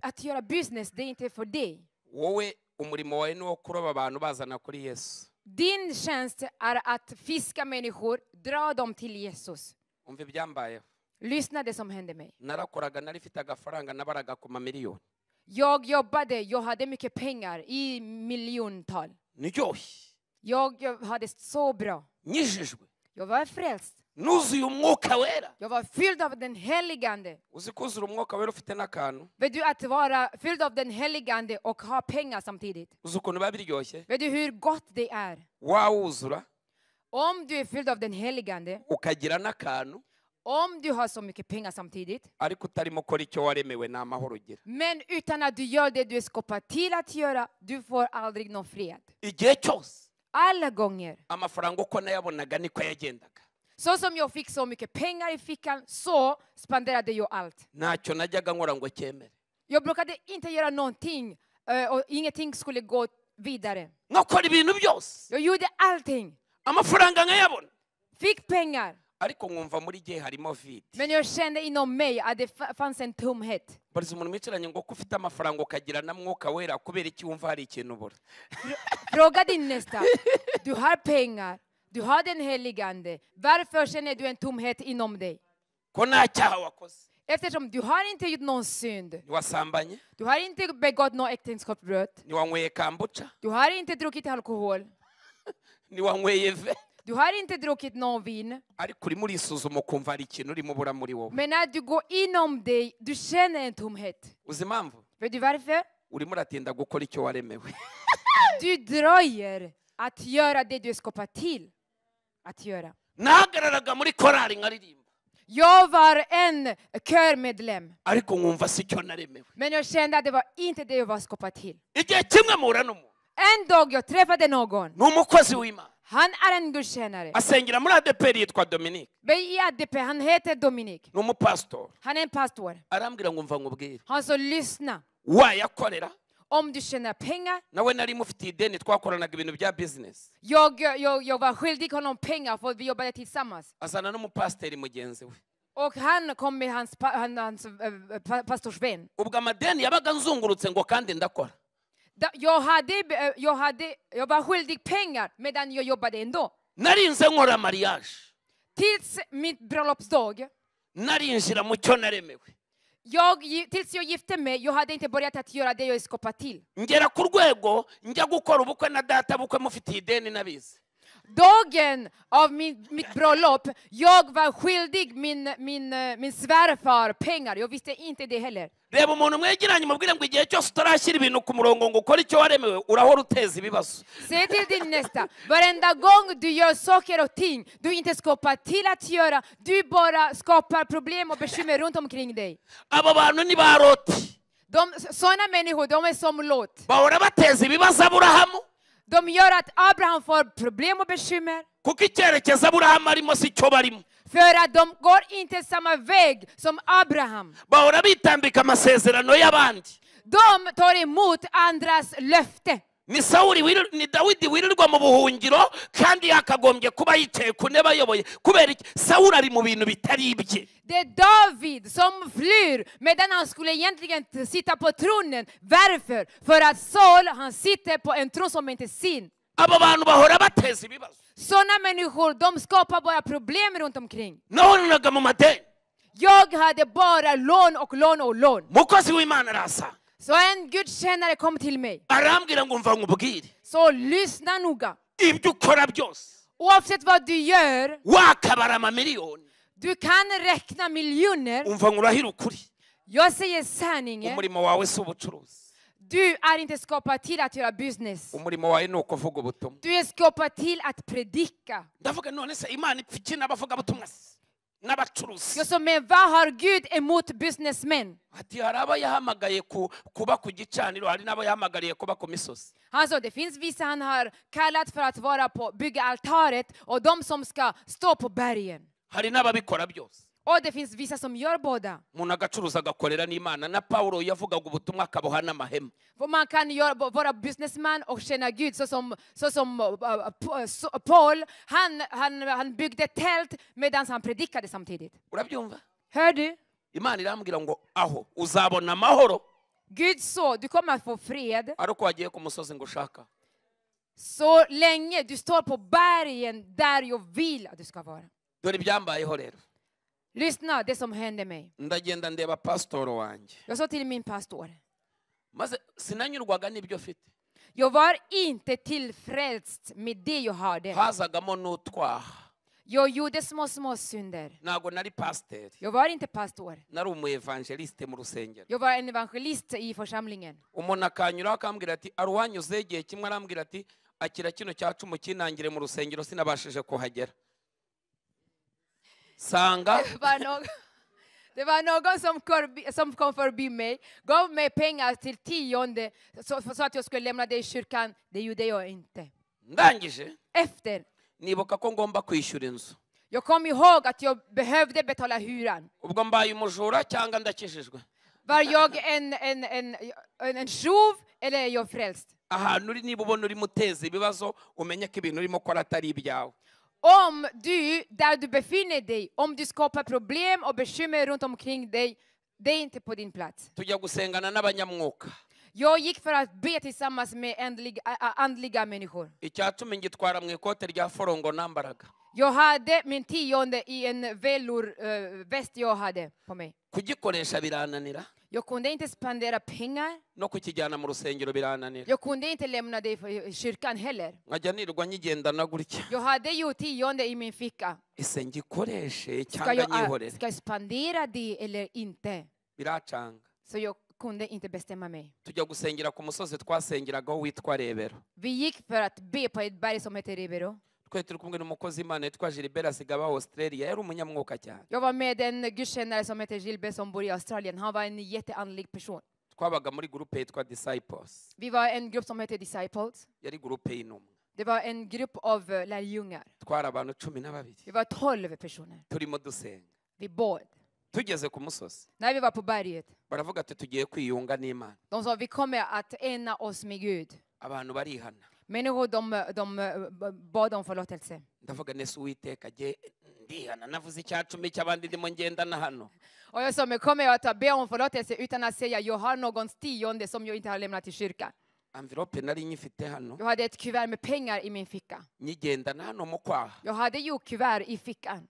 att göra business, det är inte för dig. Wowe umurimo wawe ni wo kuroba abantu bazana kuri Yesu. Din tjänst är att fiska människor, dra dem till Jesus. Umva ibyambayeho. Lyssna det som hände mig. Narakoraga nari mfite agafaranga nabaraga ku mamiliyoni. Jag jobbade, jag hade mycket pengar i miljontal. Niryoshye. Jag hade så bra. Nyijijwe. Jag var frälst. Nuzuye umwuka wera. Jag var fylld av den helige Ande. Uzi kuzura umwuka wera ufite n'akantu. Vet du att vara fylld av den helige Ande och ha pengar samtidigt? Uzi ukuntu biba biryoshye. Vet du hur gott det är? Wawuzura Om du är fylld av den helige Ande, ukagira n'akantu om du har så mycket pengar samtidigt, ariko utarimo ukora icyo waremewe nta mahoro ugira. men utan att du gör det du är skapad till att göra, du får aldrig någon fred. Igihe cyose Alla gånger. amafaranga uko nayabonaga niko yagendaga. Så som jag fick så mycket pengar i fickan, så spenderade jag allt. Ntacyo najyaga nkora ngo cyemere. Jag brukade inte göra någonting och ingenting skulle gå vidare. Nkakora ibintu byose. Jag gjorde allting. Amafaranga nkayabona. Fick pengar. Ariko nkumva muri gihe harimo vide. Men jag kände inom mig att det fanns en tomhet. Bariza umuntu mwicaranye ngo ko ufite amafaranga ukagira na mwuka wera kubera iki wumva hari ikintu ubura. Fråga din nästa. Du har pengar. Du har den helige Ande. Varför känner du en tomhet inom dig? Ko nta cyaha wakoze. Eftersom du har inte gjort någon synd. Ntiwasambanye. Du har inte begått något äktenskapsbrott. Ntiwanyweye kambuca. Du har inte druckit alkohol. Ntiwanyweye ve. Du har inte druckit någon vin. Ariko urimo urisuzuma ukumva hari ikintu urimo ubura muri wowe. Men när du går inom dig, du känner en tomhet. Uzi impamvu? Vet du varför? Urimo uratinda gukora icyo waremewe. Du dröjer att göra det du är skapad till att göra. Nahagararaga muri korari nkaririmba. Jag var en körmedlem. Ariko nkumva si cyo naremewe. Men jag kände att det var inte det jag var skapad till. Igihe kimwe mpura n'umuntu. En dag jag träffade någon. Ni umukozi w'Imana. Han är en gudstjänare. Asengera muri ADPR yitwa Dominique. I ADP, han heter Dominic. Ni umupastor. Han är en pastor. Arambwira ngo mva nkubwire. Han sa lyssna. Wayakorera. Om du tjänar pengar. Nawe nari mufitiye ideni twakoranaga ibintu bya business. Jag var skyldig honom pengar för att vi jobbade tillsammans. Azana n'umupasiteri mugenzi we. Och han kom med hans pastorsvän. Ubwo amadeni yabaga nzungurutse ngo kandi ndakora. Jag var skyldig pengar medan jag jobbade ändå. Narinze nkora mariage. Tills mitt bröllopsdag. Narinjira mu cyo naremewe. Tills jag gifte mig, jag hade inte börjat att göra det jag är skapad till. Ngera ku rwego njya gukora ubukwe na data bukwe mufitiye ideni nabizi. Dagen av mitt bröllop, jag var skyldig min svärfar pengar. Jag visste inte det heller. Reba umuntu mwegeranye mubwire ngo igihe cyose utarashyira ibintu ku murongo ngo ukore icyo waremewe urahora uteza ibibazo. Säg till din nästa, varenda gång du gör saker och ting du inte skapar till att göra, du bara skapar problem och bekymmer runt omkring dig. Abo bantu ni ba Loti. Sådana människor, de är som Lot. Bahora bateza ibibazo Aburahamu. De gör att Abraham får problem och bekymmer. Kuko icyerekezo Aburahamu arimo si cyo barimo. För att de går inte samma väg som Abraham. Bahora bitambika amasezerano y'abandi. De tar emot andras löfte. Ni Dawidi wirirwa mu buhungiro kandi yakagombye kuba yicaye ku ntebe ayoboye kubera iki Sawuli ari mu bintu bitari ibye. Det är David som flyr medan han skulle egentligen sitta på tronen. Varför? För att Saul, han sitter på en tron som inte är sin. Abo bantu bahora bateza ibibazo. Sådana människor, de skapar bara problem runt omkring. Nahoraga mu madeni. Jag hade bara lån och lån och lån. Mukozi w'Imana arasa. Så en gudstjänare kom till mig. Arambwira ngo mva nkubwire. Så lyssna noga. Ibyo ukora byose. Oavsett vad du gör, wakabara amamiliyoni. du kan räkna miljoner. Umva nkurahira ukuri. Jag säger sanningen. Umurimo wawe si ubucuruzi. Du är inte skapad till att göra business. Umurimo wawe ni ukuvuga ubutumwa. Du är skapad till att predika. Ndavuga none se Imana ipfiki n'abavuga butumwa. n'abacuruzi. Jag sa, men vad har Gud emot businessmen? Ati hari abo yahamagaye kuba ku gicaniro, hari n'abo yahamagariye kuba ku misozi. Han sa, det finns vissa han har kallat för att vara på, bygga altaret, och de som ska stå på bergen. Hari n'ababikora byose. Och det finns vissa som gör båda. Umuntu agacuruza agakorera n'Imana. Na Paulo yavugaga ubutumwa akaboha n'amahema. Man kan vara businessman och tjäna Gud, så som Paul, han byggde tält medan han predikade samtidigt. Urabyumva? Hör du? Imana irambwira ngo aho uzabona amahoro. Gud sa, du kommer att få fred Ariko wagiye ku musozi ngo ushaka. så länge du står på bergen där jag vill att du ska vara. Dore ibyambayeho rero. Lyssna, det som hände mig. Ndagenda ndeba pastor wanjye. Jag sa till min pastor, Maze sinanyurwaga n'ibyo afite. jag var inte tillfreds med det jag hade. Hazagamo n'utwaha. Jag gjorde små synder. Ntago nari pastor. Jag var inte pastor. Nari umuevangeliste mu rusengero. Jag var en evangelist i församlingen. Umuntu akanyura akambwira ati arwanyuze igihe kimwe arambwira ati akira kino cyacu kinangire mu rusengero sinabashije kuhagera. Sanga Det var någon som kom förbi mig, gav mig pengar till 10:e, så att jag skulle lämna det i kyrkan. Det gjorde jag inte. ndangije Efter, nibuka ko ngomba kwishyura inzu. jag kom ihåg att jag behövde betala hyran. Ubwo mbaye umujura cyangwa ndakijijwe. Var jag en tjuv eller är jag frälst? Ahantu uri niba ubona uri muteza ibibazo umenye ko ibintu urimo ukora atari ibyawe. Om du, där du befinner dig, om du skapar problem och bekymmer runt omkring dig, det är inte på din plats. Tujya gusengana n'abanyamwuka. Jag gick för att be tillsammans med andliga människor. Icyatuma ngitwara mu ikote rya forongo nambaraga. Jag hade min 10:e i en väst jag hade på mig. Kugikoresha birananira. Jag kunde inte spendera pengar. No kukijyana mu rusengero birananira. Jag kunde inte lämna det i kyrkan heller. Nkajya nirwa nyigendana gutya. Jag hade ju 10:e i min ficka. Ese ngikoreshe Ska cyangwa nyihorere. jag spendera det eller inte? Biracanga. Så jag kunde inte bestämma mig. Tujya gusengera ku musozi twasengeragaho witwa Rebero. Vi gick för att be på ett berg som heter Rebero. Twe turi kumwe n'umukozi Imana yitwa Gilbert asigaba Australia. Yari umunyamwuka cyane. Jag var med en gudstjänare som heter Gilbert som bor i Australien. Han var en jätteandlig person. Twabaga muri gruppe yitwa Disciples. Vi var en grupp som heter Disciples. Yari gruppe y'intumwa. Det var en grupp av lärjungar. Twari abantu 12. Vi var 12 personer. Turimo dusenga. Vi bad. Tugeze ku musozi. När vi var på berget, Baravuga ati tugiye kwiyunga n'Imana. de sa vi kommer att ena oss med Gud. Abantu barihana. Människor de bad om förlåtelse. Ndavuga nese Uwiteka je ndihana navuze icyacumi cy'abandi ndimo ngendana hano. Och jag sa, men kommer jag att be om förlåtelse utan att säga jag har någon 10:e som jag inte har lämnat till kyrkan? Envelope nari nyifite hano. Jag hade ett kuvert med pengar i min ficka. Nyigendana hano mu kwaha. Jag hade ju kuvert i fickan.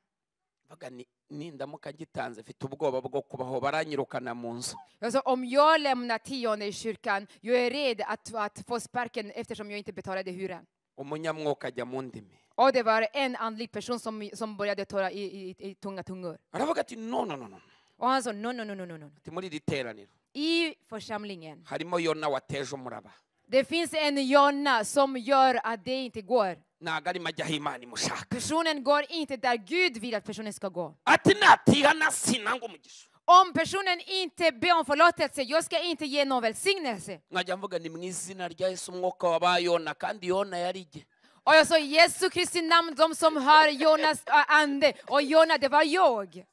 Baga nindamuka gitanze mfite ubwoba bwo kubaho baranyirukana mu nzu. Jag sa, om jag lämnar 10:e i kyrkan, jag är rädd att få sparken eftersom jag inte betalade hyran. Umunyamwuka ajya mu ndimi. Och det var en andlig person som började tala i tunga tungor. Aravuga ati no. Och han sa, no. Ati muri iri teraniro I församlingen, harimo Yona wateje umuraba. det finns en Jonna som gör att det inte går. Ntago arimo ajya aho Imana imushaka. Personen går inte där Gud vill att personen ska gå. Ati natihana sinanga umugisha. Om personen inte ber om förlåtelse, jag ska inte ge någon välsignelse. Nkajya mvuga ni mu izina rya Yesu umwuka wabaye Yona kandi Yona yarige. Och jag sa, Jesu Kristi namn, de som har Jonas ande. Och Jona, det var jag.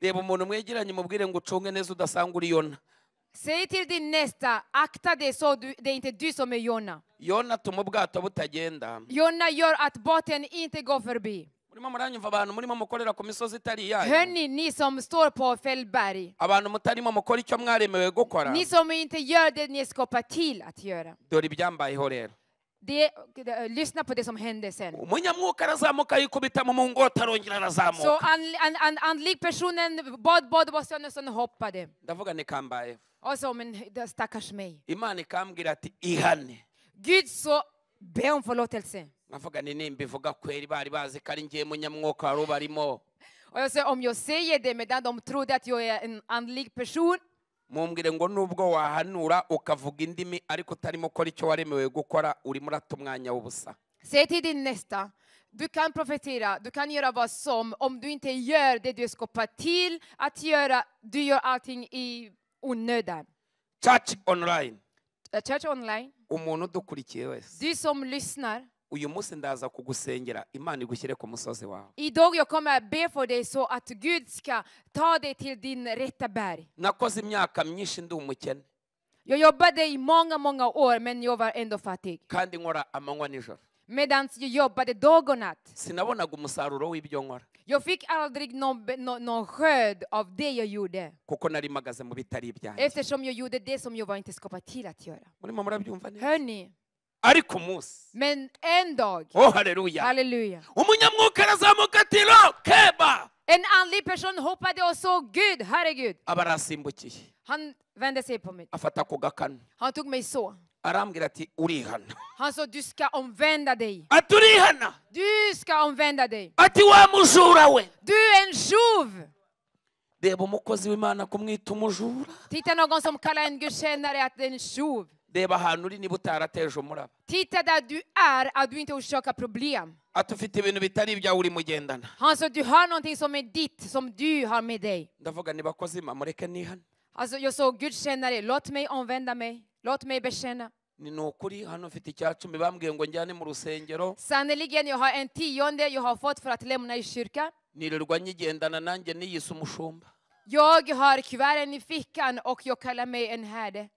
Reba umuntu mwegeranye mubwire ngo ucunge neza udasanga uri Yona. Säg till din nästa, akta dig så det är inte du som är Jona. Yona atuma ubwato butagenda. Jona gör att båten inte går förbi. Murimo muranyumva abantu murimo mukorera ku misozi itari iyanyu. Hörni, ni som står på Fällberg. Abantu mutarimo mukora icyo mwaremewe gukora. Ni som inte gör det ni skapar till att göra. Dore ibyambayeho rero. Lyssna på det som hände sen. Umunyamwuka arazamuka yikubita mu mungota arongera arazamuka. Så andlig personen bad och sen hoppade. Ndavuga ni kambaye. Och så, men stackars mig. Imana ikambwira ati ihane. Gud så be om förlåtelse. Ndavuga ni nimbivuga kweri bari bazi ko ari ngiye munyamwuka wari ubarimo. Och jag säger, om jag säger det medan de trodde att jag är en andlig person. Mumbwire ngo nubwo wahanura ukavuga indimi ariko utarimo ukora icyo waremewe gukora urimo urata umwanya w'ubusa. Säg till din nästa, Du kan profetera, du kan göra vad som, om du inte gör det du är skapad till att göra, du gör allting i onödan. church online Church online, umuntu udukurikiye wese du som lyssnar, uyu munsi ndaza kugusengera Imana igushyire ku musozi wawe. idag jag kommer be för dig så att Gud ska ta dig till din rätta berg. Nakoze imyaka myinshi ndi umukene Jag jobbade i många år, men jag var ändå fattig. kandi nkora amanywa nijoro. Medan jag jobbade dag och natt. Sinabonaga umusaruro w'ibyo nkora Jag fick aldrig någon skörd av det jag gjorde. kuko nari mpagaze mu bitari ibyanjye. Eftersom jag gjorde det som jag var inte skapad till att göra. Murimo murabyumva neza? Hörni, Ariko umunsi, men en dag, haleluya, halleluja, umunyamwuka arazamuka ati ro keba, en andlig person hoppade och såg Gud, herregud. aba arasimbukiye Han vände sig på mig. afata ku gakanu Han tog mig så. arambwira ati urihana, Han sa, du ska omvända dig. ati urihana, Du ska omvända dig. ati wa mujura we. Du är en tjuv. Reba umukozi w'Imana kumwita umujura, Titta någon som kallar en gudstjänare att det är en tjuv. reba ahantu uri niba utarateje umuraba, Titta där du är, att du inte orsakar problem. ati ufite ibintu bitari ibyawe uri mugendana. Han sa, du har någonting som är ditt, som du har med dig. Ndavuga ni bakozi Imana mureke nihana. Alltså jag såg gudstjänare, låt mig omvända mig. Låt mig bekänna. Ni nukuri hano mfite icyacumi bambwiye ngo njyane mu rusengero, Sannoliken, jag har en 10:e jag har fått för att lämna i kyrkan. nirirwa nyigendana nanjye niyise umushumba. Jag har kuverten i fickan och jag kallar mig en herde.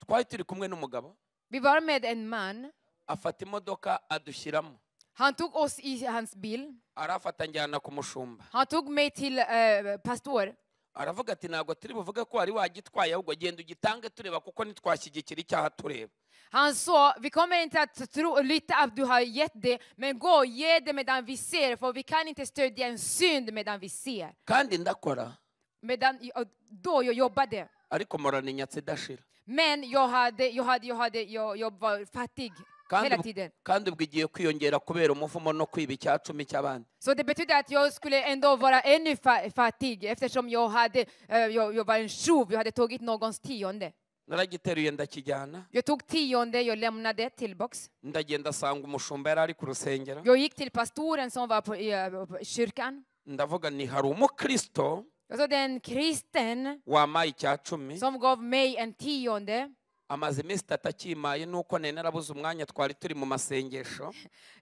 Twari turi kumwe n'umugabo Vi var med en man. afata imodoka adushyiramo, Han tog oss i hans bil. arafata njyana ku mushumba, Han tog mig till pastor. aravuga ati ntabwo turi buvuge ko wari wagitwaye ahubwo genda ugitange tureba kuko ntitwashyigikira icyaha tureba. Han sa, vi kommer inte att lita att du har gett det, men gå och ge det medan vi ser, för vi kan inte stödja en synd medan vi ser. Kandi ndakora Då jag jobbade. ariko morana inyatsi idashira, Men jag var fattig hela tiden. kandi ubwo igiye kwiyongera kubera umuvumo no kwiba icyacumi cy'abandi. Så det betyder att jag skulle ändå vara ännu fattig, eftersom jag var en tjuv, jag hade tagit någons 10:e. Naragiteruye ndakijyana, Jag tog 10:e, jag lämnade tillbaks. ndagenda asanga umushumba yari ari ku rusengero, Jag gick till pastoren som var på kyrkan. ndavuga ni hari umukristo Jag sa, det är en kristen wampaye icyacumi, som gav mig en 10:e. amaze iminsi itatu akimpaye nuko nari narabuze umwanya, twari turi mu masengesho.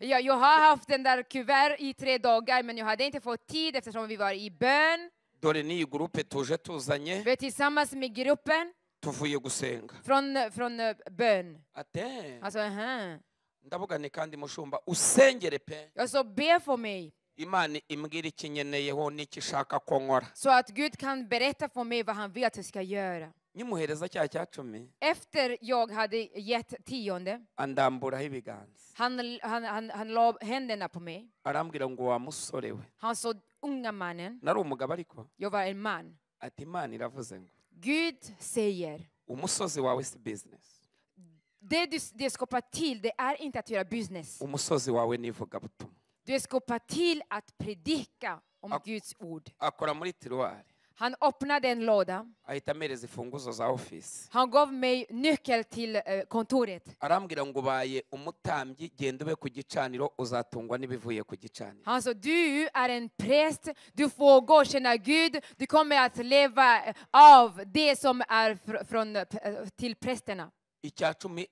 Jag har haft den där kuvert i 3 dagar, men jag hade inte fått tid eftersom vi var i bön. Dore n'iyi gurupe tuje tuzanye, Vi är tillsammans med gruppen tuvuye gusenga. från bön. Ate Alltså, ndavuga ni kandi mushumba usengere pe, jag sa, be för mig Imana imbwira ikinyeneyeho n'icyo ishaka ko nkora. så att Gud kan berätta för mig vad han vill att jag ska göra. Nyimuhereza cya cyacumi Efter jag hade gett 10:e, andamburaho ibiganza, han la händerna på mig. arambwira ngo wa musore we, Han sa, unga mannen, nari umugabo ariko, jag var en man. ati Imana iravuze ngo Gud säger, umusozi wawe si business, det du är skapad till, det är inte att göra business. umusozi wawe ni ivugabutumwa. Du är skapad till att predika om Guds ord. Akora muri tiruwari, Han öppnade en låda. ahita amereza imfunguzo za ofisi, Han gav mig nyckel till kontoret. arambwira ngo ubaye umutambyi, genda ube ku gicaniro uzatungwa n'ibivuye ku gicaniro. Han sa, du är en präst, du får gå och känna Gud, du kommer att leva av det som är till prästerna. Icyacumi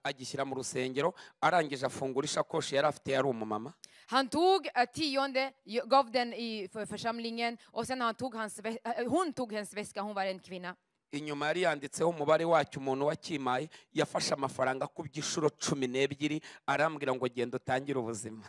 agishyira mu rusengero, arangije afungura ishakoshi yari afite, yari umumama. Han tog 10:e, gav den i församlingen, och sen hon tog hans väska, hon var en kvinna. Inyuma yari yanditseho umubare wacyo, umuntu wakimaye yafashe amafaranga kubye inshuro 12, arambwira ngo genda utangire ubuzima.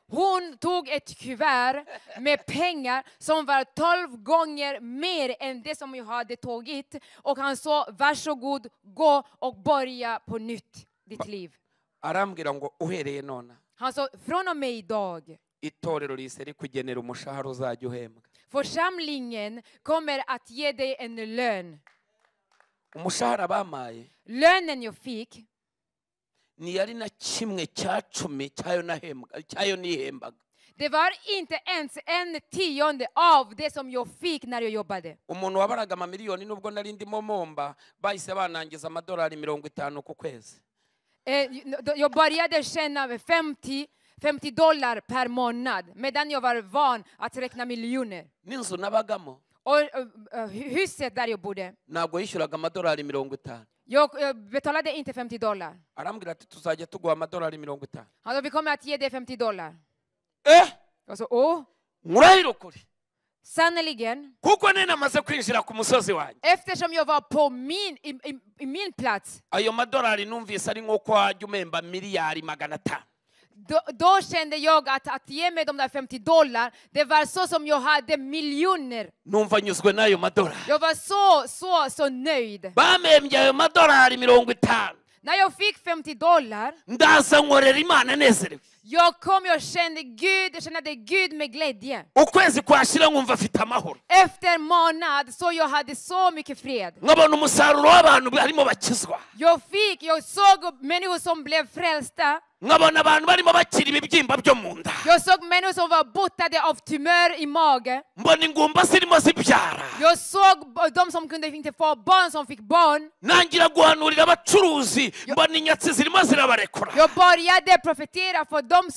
Hon tog ett kuvert med pengar som var 12 gånger mer än det som jag hade tagit. Och han sa, varsågod, gå och börja på nytt ditt liv. Arambwira ngo uhereye nona, Han sa, från och med idag, itorero rihise rikugenera umushahara uzajya uhembwa. församlingen kommer att ge dig en lön. Umushahara bamaye Lönen jag fick, ntiyari na kimwe cyacumi cyayo nihembaga. det var inte ens en 10:e av det som jag fick när jag jobbade. Umuntu wabaraga amamiliyoni nubwo nari ndimo momba, bahise banangiza $50 ku kwezi. Jag började tjäna $50 per månad. Medan jag var van att räkna miljoner. n'inzu nabagamo Och huset där jag bodde. ntabwo yishyuraga amadolari 50. Jag betalade inte $50. arambwira ati tuzajya tuguha amadolari 50. Han sa, vi kommer att ge dig $50. Jag sa, nkurahira ukuri sannoliken. kuko ninamaze kwinjira ku musozi wanjye Eftersom jag var på min plats. ayo madolari numvise ari nk'uko wajya umemba miliyari 500. Då kände jag att ge mig de där $50, det var så som jag hade miljoner. numva nyuzwe n'ayo madolari. Jag var så nöjd. bamembye ayo madolari 50. När jag fick $50, ndaza nkorera imana nezerewe. jag kom och kände Gud med glädje. ukwezi kwashira nkumva afite amahoro. Efter månad så jag hade så mycket fred. nkabona umusaruro w'abantu barimo bakizwa. Jag såg människor som blev frälsta. nkabona abantu barimo bakira ibibyimba byo mu nda. Jag såg människor som var botade av tumör i mage. mbona ingumba zirimo zibyara. Jag såg de som kunde inte få barn som fick barn. nangira guhanurira abacuruzi mbona inyatsi zirimo zirabarekura. Jag började profetera för de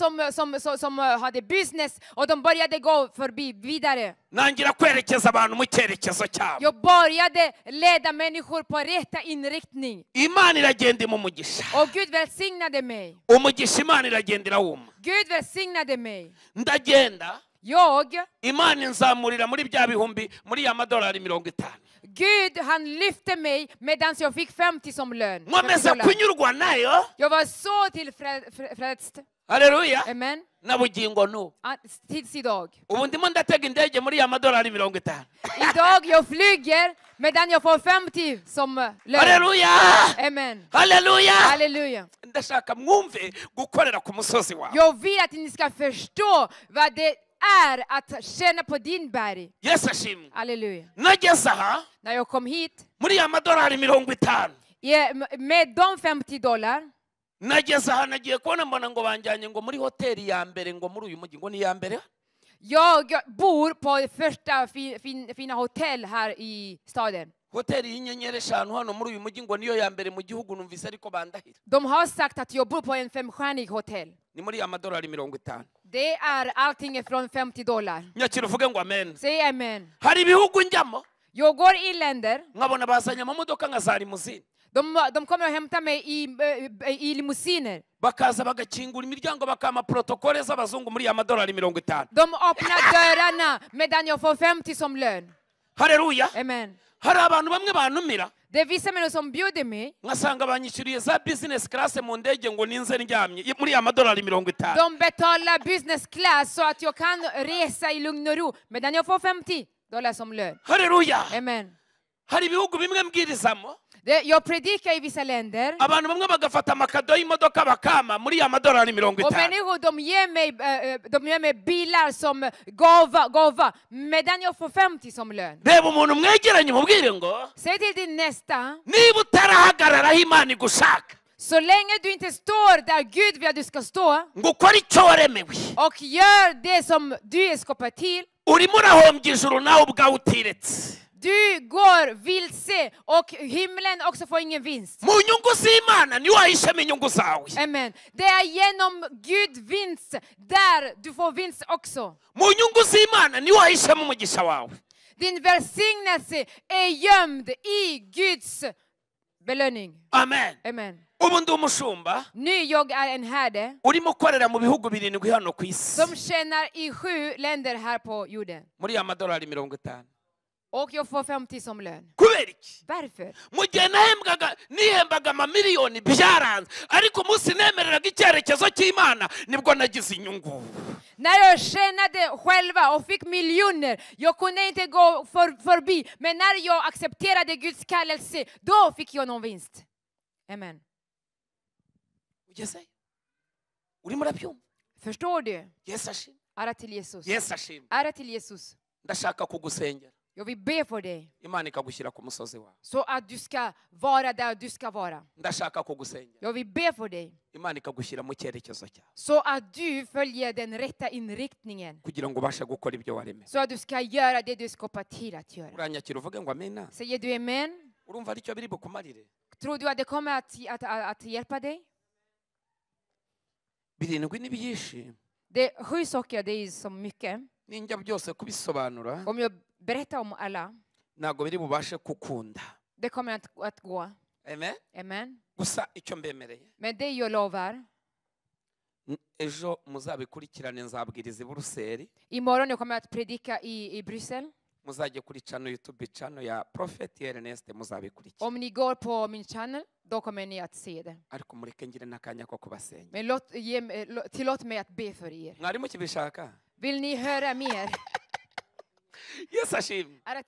som hade business och de började gå förbi vidare. nangira kwerekeza abantu mu cyerekezo cyabo. Jag började leda människor på rätta inriktning. imana iragenda imumugisha. Och Gud välsignade mig. umugisha imana iragendera wuma. Gud välsignade mig. ndagenda Jag, imana inzamurira muri bya bihumbi muri ya madolari 50. Gud han lyfte mig medan jag fick 50 som lön. nkomeza kunyurwa nayo. Jag var så tillfreds. haleluya. Amen. na bugingo nu Tills idag. ubu ndimo ndatega indege muri ya madolari 50. Idag jag flyger medan jag får 50 som lön. haleluya. Amen. haleluya. Halleluja. ndashaka mwumve gukorera ku musozi wawe. Jag vill att ni ska förstå vad det är att känna på din berg. yesu ashimwe. Halleluja. nageze aha När jag kom hit muri ya madolari 50. med de $50, nageze aha nagiye kubona mbona ngo banjyanye ngo muri hoteli ya mbere ngo muri uyu mujyi ngo ni ya mbere. jag bor på första fina hotell här i staden. hoteli y'inyenyeri 5 hano muri uyu mujyi ngo niyo ya mbere mu gihugu numvise ariko bandahira. De har sagt att jag bor på en 5-stjärnig hotell. ni muri ya madolari 50. Det är allting från $50. nyakira uvuge ngo amen. Säg amen. hari ibihugu njyamo Jag går i länder. nkabona bazanye amamodoka nka za limuzine. De kommer att hämta mig i limousiner. bakaza bagakingura imiryango bakama protokole z'abazungu muri ya madolari 50. De öppnar dörrarna medan jag får 50 som lön. haleluya. Amen. hari abantu bamwe bantumira Det är vissa människor som bjuder mig. nkasanga banyishyuriye za business class mu ndege ngo ninze ndyamye muri ya madolari 50. De betalar business class så att jag kan resa i lugn och ro medan jag får $50 som lön. haleluya. Amen. hari ibihugu bimwe mbwirizamo Jag predikar i vissa länder. abantu bamwe bagafata amakado y'imodoka bakama muri ya madolari 50. Och människor de ger mig bilar som gåva medan jag får 50 som lön. reba umuntu mwegeranye mubwire ngo Säg till din nästa. niba utarahagarara aho imana igushaka Så länge du inte står där Gud vill att du ska stå ngo ukore icyo waremewe och gör det som du är skapad till. urimo urahombya ijuru nawe ubwawe utiretse. Du går vilse och himlen också får ingen vinst. mu nyungu z'imana niyo wahishemo inyungu zawe. Amen. Det är genom Gud vinst där du får vinst också. mu nyungu z'imana niyo wahishemo umugisha wawe. Din välsignelse är gömd i Guds belöning. amen. Amen. ubu ndi umushumba Nu jag är en herde urimo ukorera mu bihugu 7 hano ku isi som tjänar i 7 länder här på jorden. muri ya madolari 50. Och jag får 50 som lön. kubera iki? Varför? mu gihe nihembaga amamiliyoni byaranze ariko umunsi nemereraga icyerekezo cy'imana nibwo nagize inyungu. När jag tjänade själva och fick miljoner, jag kunde inte gå förbi. Men när jag accepterade Guds kallelse, då fick jag någon vinst. Amen. ugeze urimo urabyumva? Förstår du? yesu ashimwe. Ära till Jesus. yesu ashimwe. Ära till Jesus. ndashaka kugusengera Jag vill be för dig. imana ikagushyira ku musozi wawe. Så att du ska vara där du ska vara. ndashaka kugusengera Jag vill be för dig. imana ikagushyira mu cyerekezo cyawe Så att du följer den rätta inriktningen. kugira ngo ubashe gukora ibyo waremeye. Så att du ska göra det du är skapad till att göra. uranyakira uvuge ngo amena. Säger du amen? urumva aricyo biri bukumarire? Tror du att det kommer att hjälpa dig? birindwi ni byinshi Det 7 saker, det är så mycket. ninjya byose kubisobanura Om jag berättar om alla, ntabwo biri bubashe kukunda. det kommer att gå. Amen. Amen. Gusa icyo mbemereye Men det jag lovar, ejo muzabikurikirane nzabwiriza i Buruseli imorgon jag kommer att predika i Bryssel. muzajye kuri channel YouTube channel ya Prophet Ernest muzabikurikira Om ni går på min channel, då kommer ni att se det. ariko mureke ngire n'akanya ko kubasenya. Men tillåt mig att be för er. Mwari mukibishaka Vill ni höra mer? Yesu ashimwe. Är det